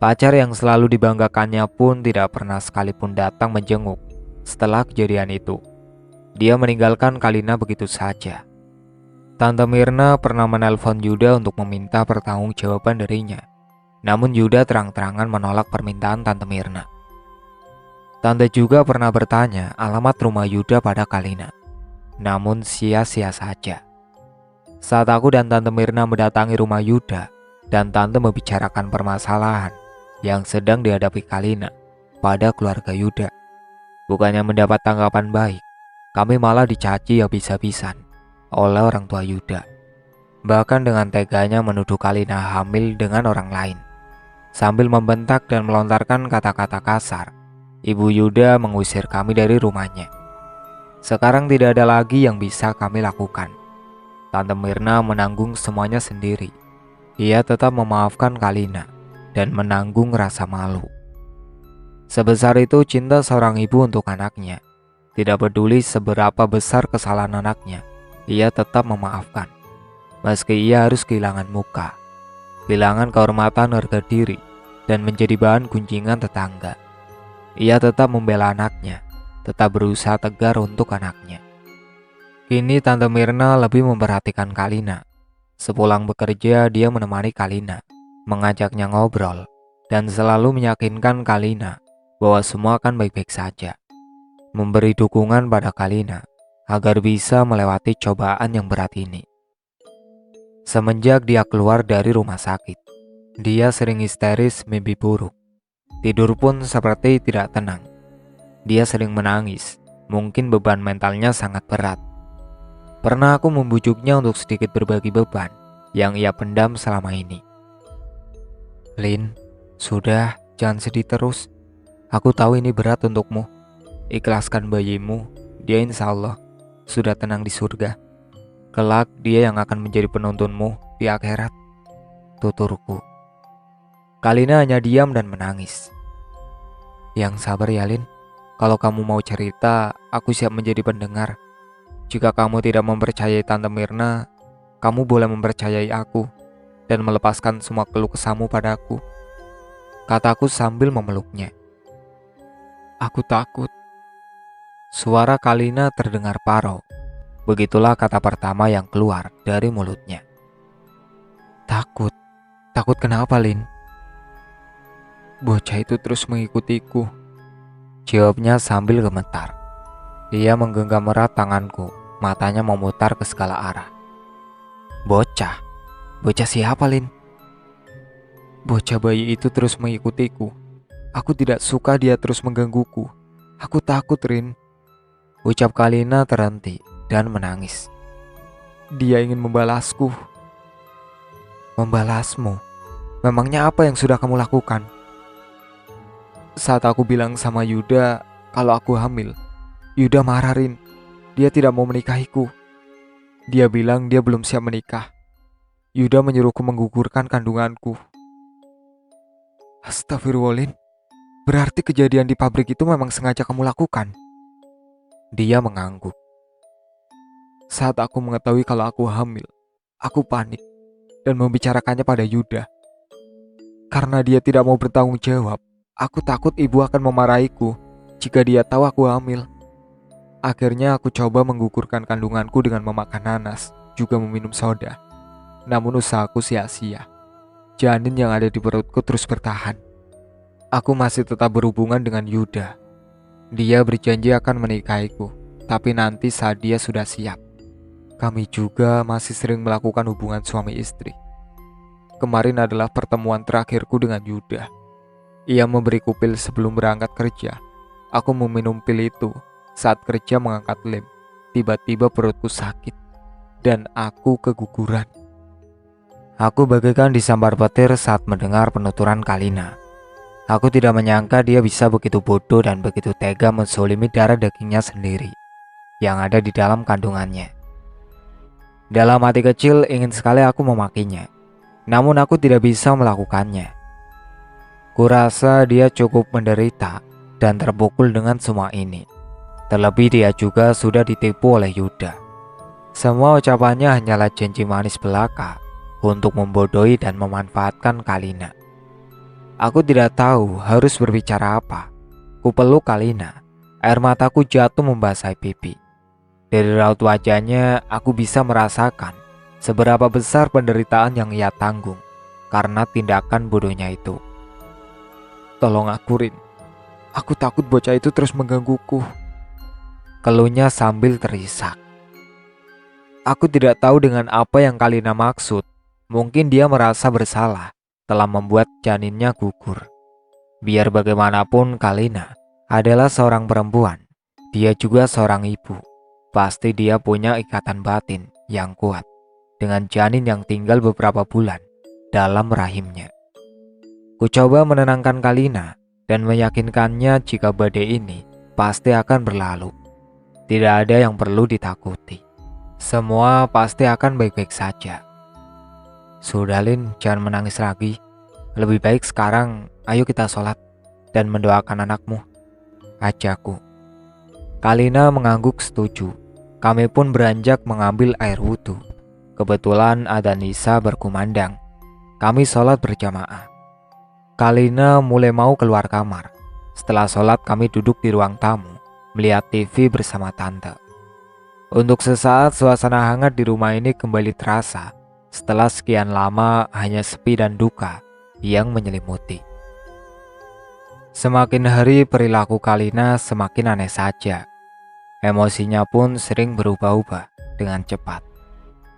Pacar yang selalu dibanggakannya pun tidak pernah sekalipun datang menjenguk setelah kejadian itu. Dia meninggalkan Kalina begitu saja. Tante Mirna pernah menelpon Yuda untuk meminta pertanggungjawaban darinya. Namun Yuda terang-terangan menolak permintaan Tante Mirna. Tante juga pernah bertanya alamat rumah Yuda pada Kalina. Namun sia-sia saja. Saat aku dan Tante Mirna mendatangi rumah Yuda dan Tante membicarakan permasalahan yang sedang dihadapi Kalina pada keluarga Yuda, bukannya mendapat tanggapan baik, kami malah dicaci habis-habisan oleh orang tua Yuda. Bahkan dengan teganya menuduh Kalina hamil dengan orang lain. Sambil membentak dan melontarkan kata-kata kasar, Ibu Yuda mengusir kami dari rumahnya. Sekarang tidak ada lagi yang bisa kami lakukan. Tante Mirna menanggung semuanya sendiri. ia tetap memaafkan Kalina dan menanggung rasa malu. Sebesar itu cinta seorang ibu untuk anaknya. Tidak peduli seberapa besar kesalahan anaknya, ia tetap memaafkan. Meski ia harus kehilangan muka, kehilangan kehormatan harga diri, dan menjadi bahan gunjingan tetangga. Ia tetap membela anaknya, tetap berusaha tegar untuk anaknya. Kini Tante Mirna lebih memperhatikan Kalina. Sepulang bekerja, dia menemani Kalina, mengajaknya ngobrol, dan selalu meyakinkan Kalina bahwa semua akan baik-baik saja. Memberi dukungan pada Kalina agar bisa melewati cobaan yang berat ini. Semenjak dia keluar dari rumah sakit, dia sering histeris mimpi buruk. Tidur pun seperti tidak tenang. Dia sering menangis, mungkin beban mentalnya sangat berat. Pernah aku membujuknya untuk sedikit berbagi beban yang ia pendam selama ini. Lin, sudah, jangan sedih terus. Aku tahu ini berat untukmu. Ikhlaskan bayimu, dia insya Allah sudah tenang di surga. Kelak dia yang akan menjadi penuntunmu di akhirat. Tuturku. Kalina hanya diam dan menangis. Yang sabar ya Lin, kalau kamu mau cerita, aku siap menjadi pendengar. Jika kamu tidak mempercayai Tante Mirna, kamu boleh mempercayai aku dan melepaskan semua keluh kesahmu padaku, kataku sambil memeluknya. Aku takut. Suara Kalina terdengar parau. Begitulah kata pertama yang keluar dari mulutnya. Takut? Takut kenapa, Lin? Bocah itu terus mengikutiku, jawabnya sambil gemetar. Dia menggenggam erat tanganku, matanya memutar ke segala arah. Bocah? Bocah siapa, Lin? Bocah bayi itu terus mengikutiku. Aku tidak suka dia terus menggangguku. Aku takut, Rin. Ucap Kalina terhenti dan menangis. Dia ingin membalasku. Membalasmu? Memangnya apa yang sudah kamu lakukan? Saat aku bilang sama Yuda kalau aku hamil, Yuda marah, Rin. Dia tidak mau menikahiku. Dia bilang dia belum siap menikah. Yuda menyuruhku menggugurkan kandunganku. Astagfirullahaladzim. Berarti kejadian di pabrik itu memang sengaja kamu lakukan? Dia mengangguk. Saat aku mengetahui kalau aku hamil, aku panik dan membicarakannya pada Yuda. Karena dia tidak mau bertanggung jawab, aku takut ibu akan memarahiku jika dia tahu aku hamil. Akhirnya aku coba menggugurkan kandunganku dengan memakan nanas, juga meminum soda. Namun usahaku sia-sia. Janin yang ada di perutku terus bertahan. Aku masih tetap berhubungan dengan Yuda. Dia berjanji akan menikahiku, tapi nanti saat dia sudah siap. Kami juga masih sering melakukan hubungan suami istri. Kemarin adalah pertemuan terakhirku dengan Yuda. Ia memberiku pil sebelum berangkat kerja. Aku meminum pil itu. Saat kerja mengangkat lem, tiba-tiba perutku sakit dan aku keguguran. Aku bagaikan disambar petir saat mendengar penuturan Kalina. Aku tidak menyangka dia bisa begitu bodoh dan begitu tega menzolimi darah dagingnya sendiri yang ada di dalam kandungannya. Dalam hati kecil ingin sekali aku memakinya, namun aku tidak bisa melakukannya. Kurasa dia cukup menderita dan terpukul dengan semua ini. Terlebih dia juga sudah ditipu oleh Yuda. Semua ucapannya hanyalah janji manis belaka untuk membodohi dan memanfaatkan Kalina. Aku tidak tahu harus berbicara apa. Kupeluk Kalina. Air mataku jatuh membasahi pipi. Dari raut wajahnya aku bisa merasakan seberapa besar penderitaan yang ia tanggung karena tindakan bodohnya itu. Tolong aku, Rin. Aku takut bocah itu terus menggangguku. Keluhnya sambil terisak. Aku tidak tahu dengan apa yang Kalina maksud. Mungkin dia merasa bersalah telah membuat janinnya gugur. Biar bagaimanapun Kalina adalah seorang perempuan. Dia juga seorang ibu. Pasti dia punya ikatan batin yang kuat dengan janin yang tinggal beberapa bulan dalam rahimnya. Ku coba menenangkan Kalina dan meyakinkannya jika badai ini pasti akan berlalu. Tidak ada yang perlu ditakuti. Semua pasti akan baik-baik saja. Sudah Lin, jangan menangis lagi. Lebih baik sekarang ayo kita sholat dan mendoakan anakmu, ajakku. Kalina mengangguk setuju. Kami pun beranjak mengambil air wudhu. Kebetulan ada Nisa berkumandang. Kami sholat berjamaah. Kalina mulai mau keluar kamar. Setelah sholat kami duduk di ruang tamu, melihat TV bersama tante. Untuk sesaat suasana hangat di rumah ini kembali terasa setelah sekian lama hanya sepi dan duka yang menyelimuti. Semakin hari perilaku Kalina semakin aneh saja. Emosinya pun sering berubah-ubah dengan cepat.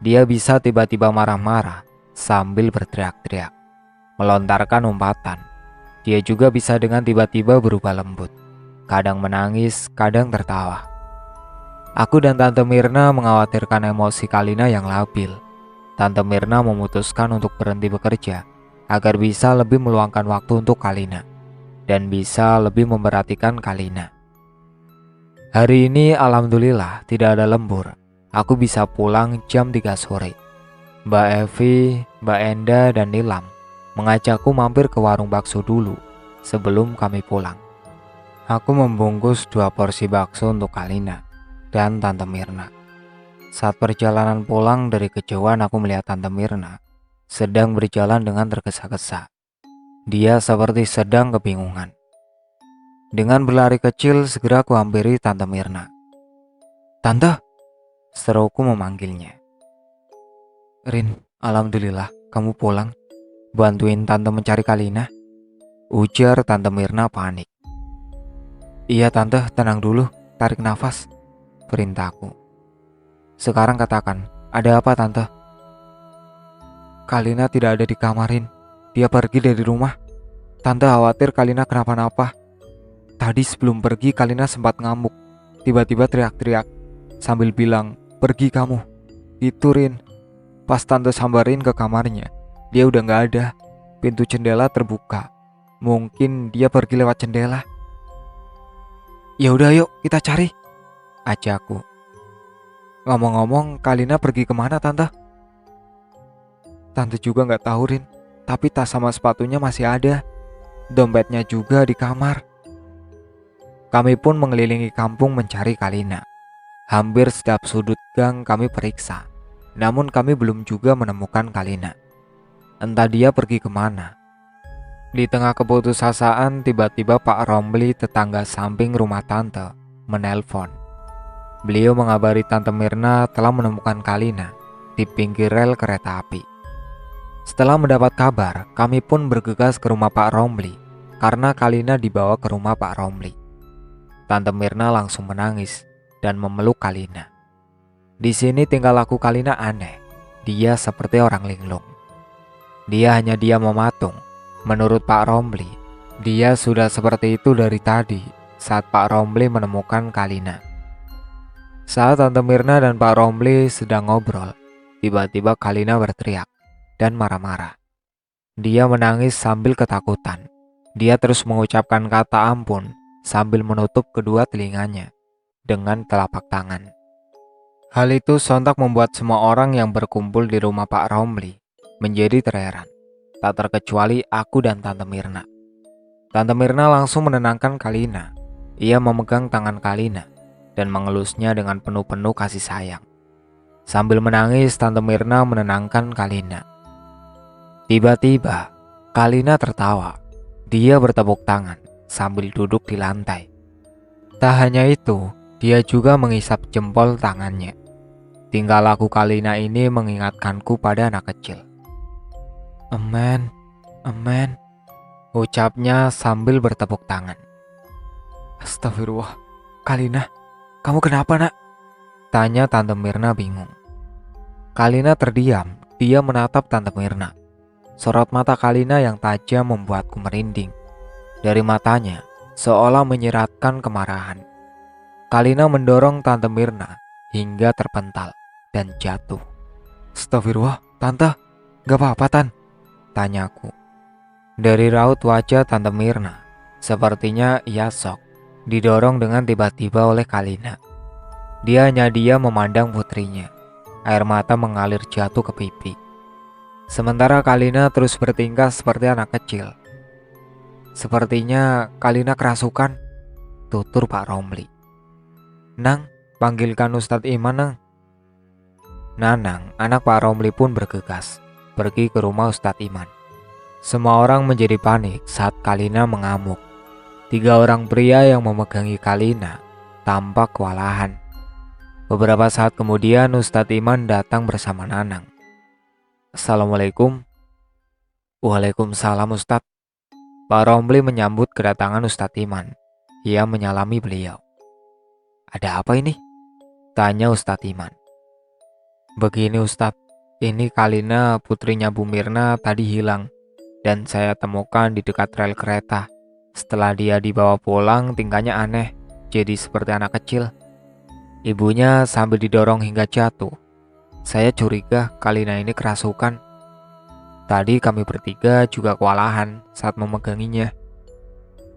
Dia bisa tiba-tiba marah-marah sambil berteriak-teriak, melontarkan umpatan. Dia juga bisa dengan tiba-tiba berubah lembut, kadang menangis, kadang tertawa. Aku dan Tante Mirna mengkhawatirkan emosi Kalina yang labil. Tante Mirna memutuskan untuk berhenti bekerja agar bisa lebih meluangkan waktu untuk Kalina dan bisa lebih memperhatikan Kalina. Hari ini alhamdulillah tidak ada lembur. Aku bisa pulang jam 3 sore. Mbak Evi, Mbak Enda, dan Nilam mengajakku mampir ke warung bakso dulu sebelum kami pulang. Aku membungkus 2 porsi bakso untuk Kalina dan Tante Mirna. Saat perjalanan pulang dari kejauhan aku melihat Tante Mirna sedang berjalan dengan tergesa-gesa. Dia seperti sedang kebingungan. Dengan berlari kecil segera aku hampiri Tante Mirna. "Tante," seruku memanggilnya. "Rin, alhamdulillah kamu pulang. Bantuin Tante mencari Kalina," ujar Tante Mirna panik. "Iya Tante, tenang dulu, tarik nafas," perintahku. "Sekarang katakan, ada apa Tante?" "Kalina tidak ada di kamarin. Dia pergi dari rumah. Tante khawatir Kalina kenapa-napa. Tadi sebelum pergi Kalina sempat ngamuk. Tiba-tiba teriak-teriak sambil bilang, 'Pergi kamu.' Itu Rin. Pas Tante sambarin ke kamarnya, dia udah gak ada. Pintu jendela terbuka. Mungkin dia pergi lewat jendela." "Ya udah yuk kita cari," ajakku. "Ngomong-ngomong, Kalina pergi kemana Tante?" "Tante juga gak tahu Rin. Tapi tas sama sepatunya masih ada. Dompetnya juga di kamar." Kami pun mengelilingi kampung mencari Kalina. Hampir setiap sudut gang kami periksa, namun kami belum juga menemukan Kalina. Entah dia pergi kemana. Di tengah keputusasaan tiba-tiba Pak Romli, tetangga samping rumah Tante, menelpon. Beliau mengabari Tante Mirna telah menemukan Kalina di pinggir rel kereta api. Setelah mendapat kabar, kami pun bergegas ke rumah Pak Romli karena Kalina dibawa ke rumah Pak Romli. Tante Mirna langsung menangis dan memeluk Kalina. Di sini tinggal laku Kalina aneh. Dia seperti orang linglung. Dia hanya diam mematung. Menurut Pak Romli, dia sudah seperti itu dari tadi saat Pak Romli menemukan Kalina. Saat Tante Mirna dan Pak Romli sedang ngobrol, tiba-tiba Kalina berteriak dan marah-marah. Dia menangis sambil ketakutan. Dia terus mengucapkan kata ampun sambil menutup kedua telinganya dengan telapak tangan. Hal itu sontak membuat semua orang yang berkumpul di rumah Pak Romli menjadi terheran, tak terkecuali aku dan Tante Mirna. Tante Mirna langsung menenangkan Kalina. Ia memegang tangan Kalina dan mengelusnya dengan penuh-penuh kasih sayang. Sambil menangis, Tante Mirna menenangkan Kalina. Tiba-tiba, Kalina tertawa. Dia bertepuk tangan sambil duduk di lantai. Tak hanya itu, dia juga mengisap jempol tangannya. Tingkah laku Kalina ini mengingatkanku pada anak kecil. Amen, amen, ucapnya sambil bertepuk tangan. Astagfirullah, Kalina, kamu kenapa nak? Tanya Tante Mirna bingung. Kalina terdiam, dia menatap Tante Mirna. Sorot mata Kalina yang tajam membuatku merinding. Dari matanya, seolah menyiratkan kemarahan. Kalina mendorong Tante Mirna hingga terpental dan jatuh. Astagfirullah, Tante, gak apa-apa Tan? Tanyaku. Dari raut wajah Tante Mirna, sepertinya ia shock, didorong dengan tiba-tiba oleh Kalina. Dia hanya diam memandang putrinya. Air mata mengalir jatuh ke pipi. Sementara Kalina terus bertingkah seperti anak kecil. Sepertinya Kalina kerasukan, tutur Pak Romli. Nang, panggilkan Ustadz Iman, Nang. Nanang, anak Pak Romli pun bergegas, pergi ke rumah Ustadz Iman. Semua orang menjadi panik saat Kalina mengamuk. 3 orang pria yang memegangi Kalina tampak kewalahan. Beberapa saat kemudian Ustadz Iman datang bersama Nanang. Assalamualaikum. Waalaikumsalam Ustadz. Pak Romli menyambut kedatangan Ustadz Iman. Ia menyalami beliau. Ada apa ini? Tanya Ustadz Iman. Begini Ustadz, ini Kalina putrinya Bu Mirna tadi hilang dan saya temukan di dekat rel kereta. Setelah dia dibawa pulang, tingkahnya aneh, jadi seperti anak kecil. Ibunya sambil didorong hingga jatuh. Saya curiga Kalina ini kerasukan. Tadi kami bertiga juga kewalahan saat memeganginya,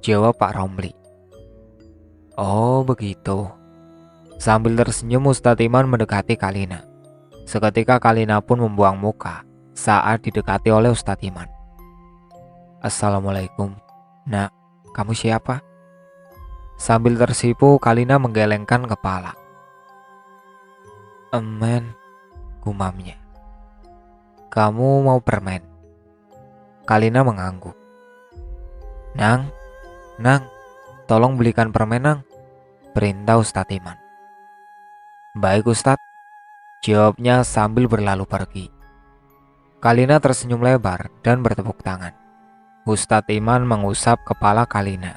jawab Pak Romli. Oh begitu. Sambil tersenyum Ustadz Iman mendekati Kalina. Seketika Kalina pun membuang muka saat didekati oleh Ustadz Iman. Assalamualaikum. Nak, kamu siapa? Sambil tersipu Kalina menggelengkan kepala. Emen, gumamnya. Kamu mau permen? Kalina mengangguk. Nang, tolong belikan permen Nang, perintah Ustadz Iman. Baik Ustadz, jawabnya sambil berlalu pergi. Kalina tersenyum lebar dan bertepuk tangan. Ustadz Iman mengusap kepala Kalina.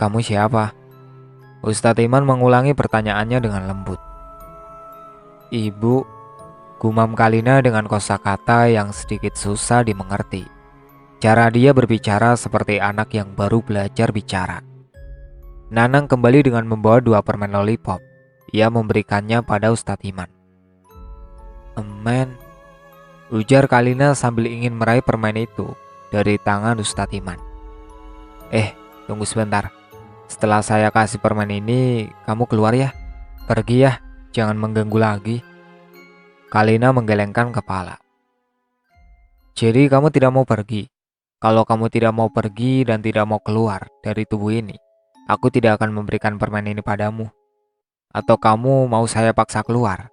Kamu siapa? Ustadz Iman mengulangi pertanyaannya dengan lembut. Ibu, gumam Kalina dengan kosakata yang sedikit susah dimengerti. Cara dia berbicara seperti anak yang baru belajar bicara. Nanang kembali dengan membawa 2 permen lollipop. Ia memberikannya pada Ustadz Iman. Emen, ujar Kalina sambil ingin meraih permen itu dari tangan Ustadz Iman. Tunggu sebentar. Setelah saya kasih permen ini, kamu keluar ya. Pergi ya, jangan mengganggu lagi. Kalina menggelengkan kepala. Jadi kamu tidak mau pergi? Kalau kamu tidak mau pergi dan tidak mau keluar dari tubuh ini, aku tidak akan memberikan permen ini padamu. Atau kamu mau saya paksa keluar?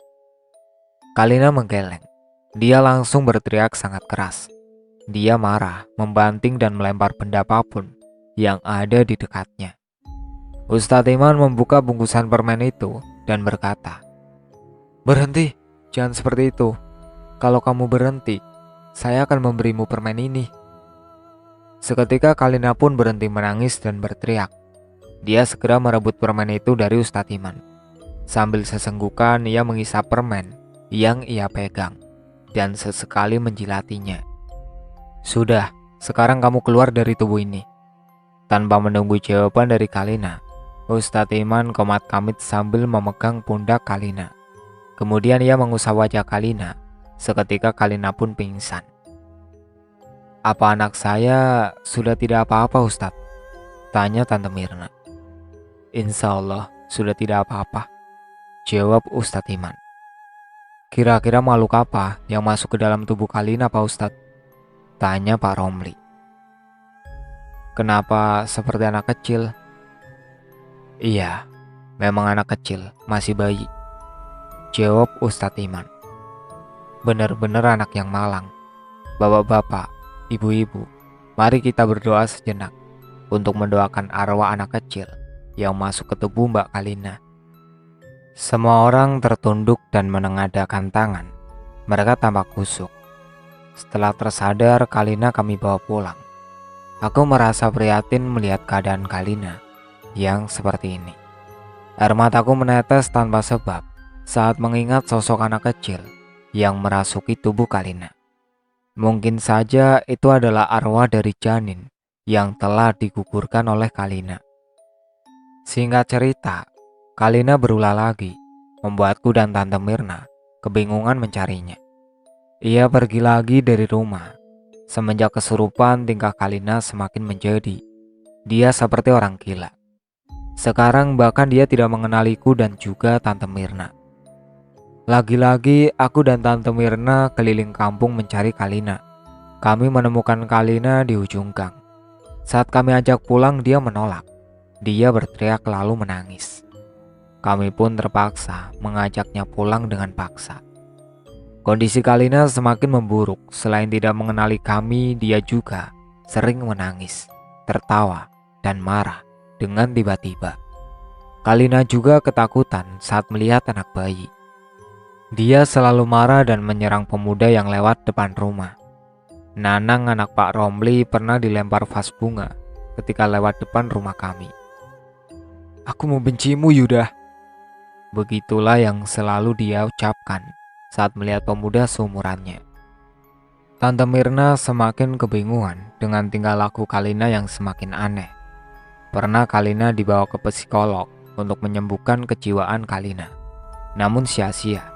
Kalina menggeleng. Dia langsung berteriak sangat keras. Dia marah, membanting dan melempar benda apapun yang ada di dekatnya. Ustadz Iman membuka bungkusan permen itu dan berkata, Berhenti, jangan seperti itu. Kalau kamu berhenti, saya akan memberimu permen ini. Seketika Kalina pun berhenti menangis dan berteriak. Dia segera merebut permen itu dari Ustadz Iman. Sambil sesenggukan ia mengisap permen yang ia pegang dan sesekali menjilatinya. Sudah, sekarang kamu keluar dari tubuh ini. Tanpa menunggu jawaban dari Kalina, Ustadz Iman komat-kamit sambil memegang pundak Kalina. Kemudian ia mengusap wajah Kalina. Seketika Kalina pun pingsan. Apa anak saya sudah tidak apa-apa Ustadz? Tanya Tante Mirna. Insya Allah sudah tidak apa-apa, jawab Ustadz Iman. Kira-kira makhluk apa yang masuk ke dalam tubuh Kalina Pak Ustadz? Tanya Pak Romli. Kenapa seperti anak kecil? Iya, memang anak kecil, masih bayi, jawab Ustadz Iman. Benar-benar anak yang malang. Bapak-bapak, ibu-ibu, mari kita berdoa sejenak untuk mendoakan arwah anak kecil yang masuk ke tubuh Mbak Kalina. Semua orang tertunduk dan menengadahkan tangan. Mereka tampak kusuk. Setelah tersadar, Kalina kami bawa pulang. Aku merasa prihatin melihat keadaan Kalina yang seperti ini. Air mataku menetes tanpa sebab saat mengingat sosok anak kecil yang merasuki tubuh Kalina. Mungkin saja itu adalah arwah dari janin yang telah digugurkan oleh Kalina. Singkat cerita, Kalina berulah lagi, membuatku dan Tante Mirna kebingungan mencarinya. Ia pergi lagi dari rumah. Semenjak kesurupan, tingkah Kalina semakin menjadi. Dia seperti orang gila. Sekarang bahkan dia tidak mengenaliku dan juga Tante Mirna. Lagi-lagi aku dan Tante Mirna keliling kampung mencari Kalina. Kami menemukan Kalina di ujung gang. Saat kami ajak pulang, dia menolak. Dia berteriak lalu menangis. Kami pun terpaksa mengajaknya pulang dengan paksa. Kondisi Kalina semakin memburuk. Selain tidak mengenali kami, dia juga sering menangis, tertawa, dan marah dengan tiba-tiba. Kalina juga ketakutan saat melihat anak bayi. Dia selalu marah dan menyerang pemuda yang lewat depan rumah. Nanang, anak Pak Romli, pernah dilempar vas bunga ketika lewat depan rumah kami. "Aku membencimu, Yuda." Begitulah yang selalu dia ucapkan saat melihat pemuda seumurannya. Tante Mirna semakin kebingungan dengan tingkah laku Kalina yang semakin aneh. Pernah Kalina dibawa ke psikolog untuk menyembuhkan kejiwaan Kalina. Namun sia-sia,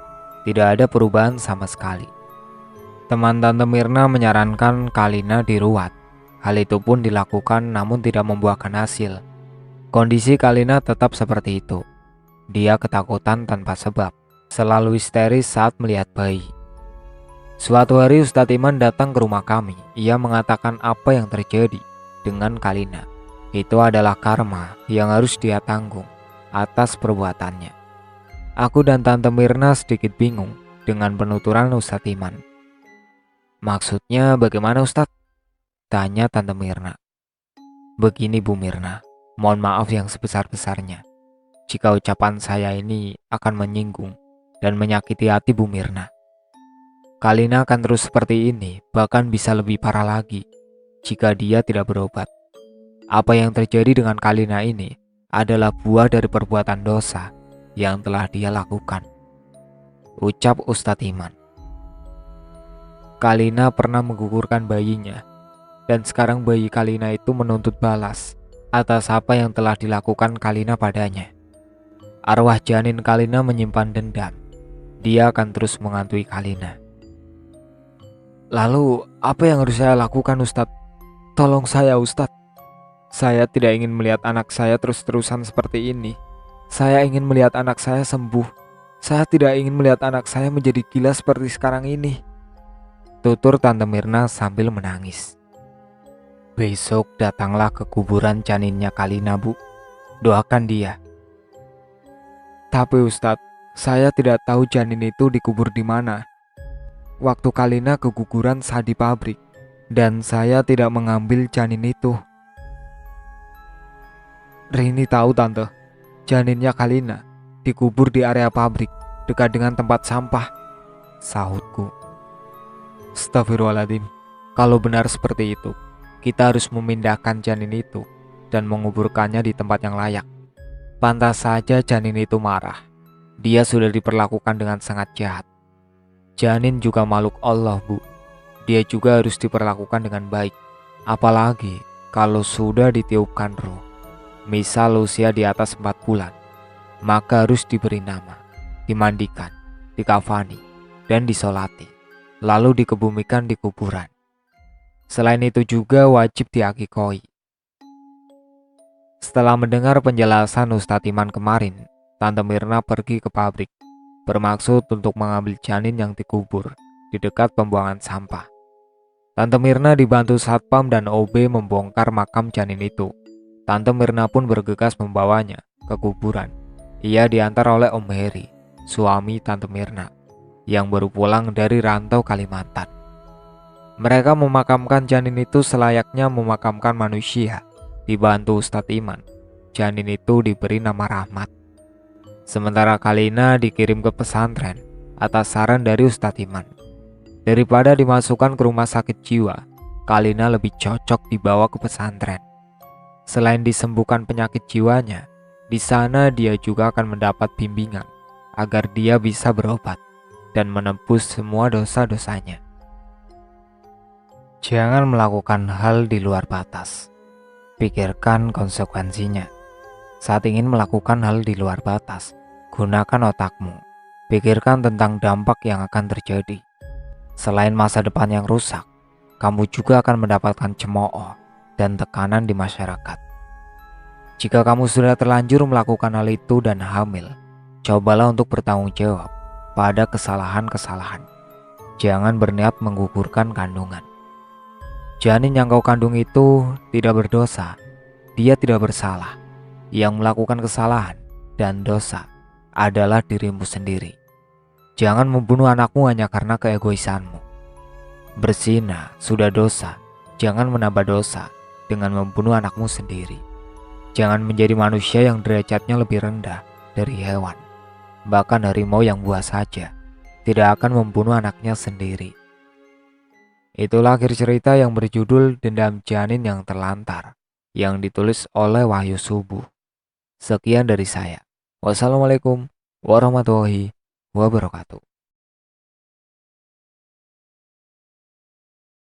tidak ada perubahan sama sekali. Teman Tante Mirna menyarankan Kalina diruat. Hal itu pun dilakukan namun tidak membuahkan hasil. Kondisi Kalina tetap seperti itu. Dia ketakutan tanpa sebab, selalu histeris saat melihat bayi. Suatu hari Ustadz Iman datang ke rumah kami. Ia mengatakan apa yang terjadi dengan Kalina itu adalah karma yang harus dia tanggung atas perbuatannya. Aku dan Tante Mirna sedikit bingung dengan penuturan Ustadz Iman. "Maksudnya bagaimana, Ustadz?" tanya Tante Mirna. "Begini Bu Mirna, mohon maaf yang sebesar-besarnya jika ucapan saya ini akan menyinggung dan menyakiti hati Bu Mirna. Kalina akan terus seperti ini, bahkan bisa lebih parah lagi jika dia tidak berobat. Apa yang terjadi dengan Kalina ini adalah buah dari perbuatan dosa yang telah dia lakukan," ucap Ustadz Iman. Kalina pernah menggugurkan bayinya, dan sekarang bayi Kalina itu menuntut balas atas apa yang telah dilakukan Kalina padanya. Arwah janin Kalina menyimpan dendam. Dia akan terus menghantui Kalina. "Lalu apa yang harus saya lakukan, Ustadz? Tolong saya, Ustadz. Saya tidak ingin melihat anak saya terus-terusan seperti ini. Saya ingin melihat anak saya sembuh. Saya tidak ingin melihat anak saya menjadi gila seperti sekarang ini," tutur Tante Mirna sambil menangis. "Besok datanglah ke kuburan janinnya Kalina, Bu. Doakan dia." "Tapi Ustadz, saya tidak tahu janin itu dikubur di mana. Waktu Kalina keguguran saat di pabrik, dan saya tidak mengambil janin itu." "Rini tahu Tante, janinnya Kalina dikubur di area pabrik dekat dengan tempat sampah," sahutku. "Astagfirullahaladzim, kalau benar seperti itu, kita harus memindahkan janin itu dan menguburkannya di tempat yang layak. Pantas saja janin itu marah. Dia sudah diperlakukan dengan sangat jahat. Janin juga makhluk Allah, Bu. Dia juga harus diperlakukan dengan baik. Apalagi kalau sudah ditiupkan roh. Misal usia di atas 4 bulan, maka harus diberi nama, dimandikan, dikafani, dan disolati, lalu dikebumikan di kuburan. Selain itu juga wajib diakikoi." Setelah mendengar penjelasan Ustadz Iman kemarin, Tante Mirna pergi ke pabrik, bermaksud untuk mengambil janin yang dikubur di dekat pembuangan sampah. Tante Mirna dibantu Satpam dan OB membongkar makam janin itu. Tante Mirna pun bergegas membawanya ke kuburan. Ia diantar oleh Om Heri, suami Tante Mirna, yang baru pulang dari rantau Kalimantan. Mereka memakamkan janin itu selayaknya memakamkan manusia. Dibantu Ustadz Iman, janin itu diberi nama Rahmat. Sementara Kalina dikirim ke pesantren atas saran dari Ustadz Iman. Daripada dimasukkan ke rumah sakit jiwa, Kalina lebih cocok dibawa ke pesantren. Selain disembuhkan penyakit jiwanya, di sana dia juga akan mendapat bimbingan agar dia bisa berobat dan menebus semua dosa-dosanya. Jangan melakukan hal di luar batas. Pikirkan konsekuensinya. Saat ingin melakukan hal di luar batas, gunakan otakmu. Pikirkan tentang dampak yang akan terjadi. Selain masa depan yang rusak, kamu juga akan mendapatkan cemooh dan tekanan di masyarakat. Jika kamu sudah terlanjur melakukan hal itu dan hamil, cobalah untuk bertanggung jawab pada kesalahan-kesalahan. Jangan berniat menggugurkan kandungan. Janin yang kau kandung itu tidak berdosa. Dia tidak bersalah. Yang melakukan kesalahan dan dosa adalah dirimu sendiri. Jangan membunuh anakmu hanya karena keegoisanmu. Berzina sudah dosa. Jangan menambah dosa dengan membunuh anakmu sendiri. Jangan menjadi manusia yang derajatnya lebih rendah dari hewan. Bahkan harimau yang buas saja tidak akan membunuh anaknya sendiri. Itulah akhir cerita yang berjudul Dendam Janin yang Terlantar, yang ditulis oleh Wahyu Subuh. Sekian dari saya. Wassalamualaikum warahmatullahi wabarakatuh.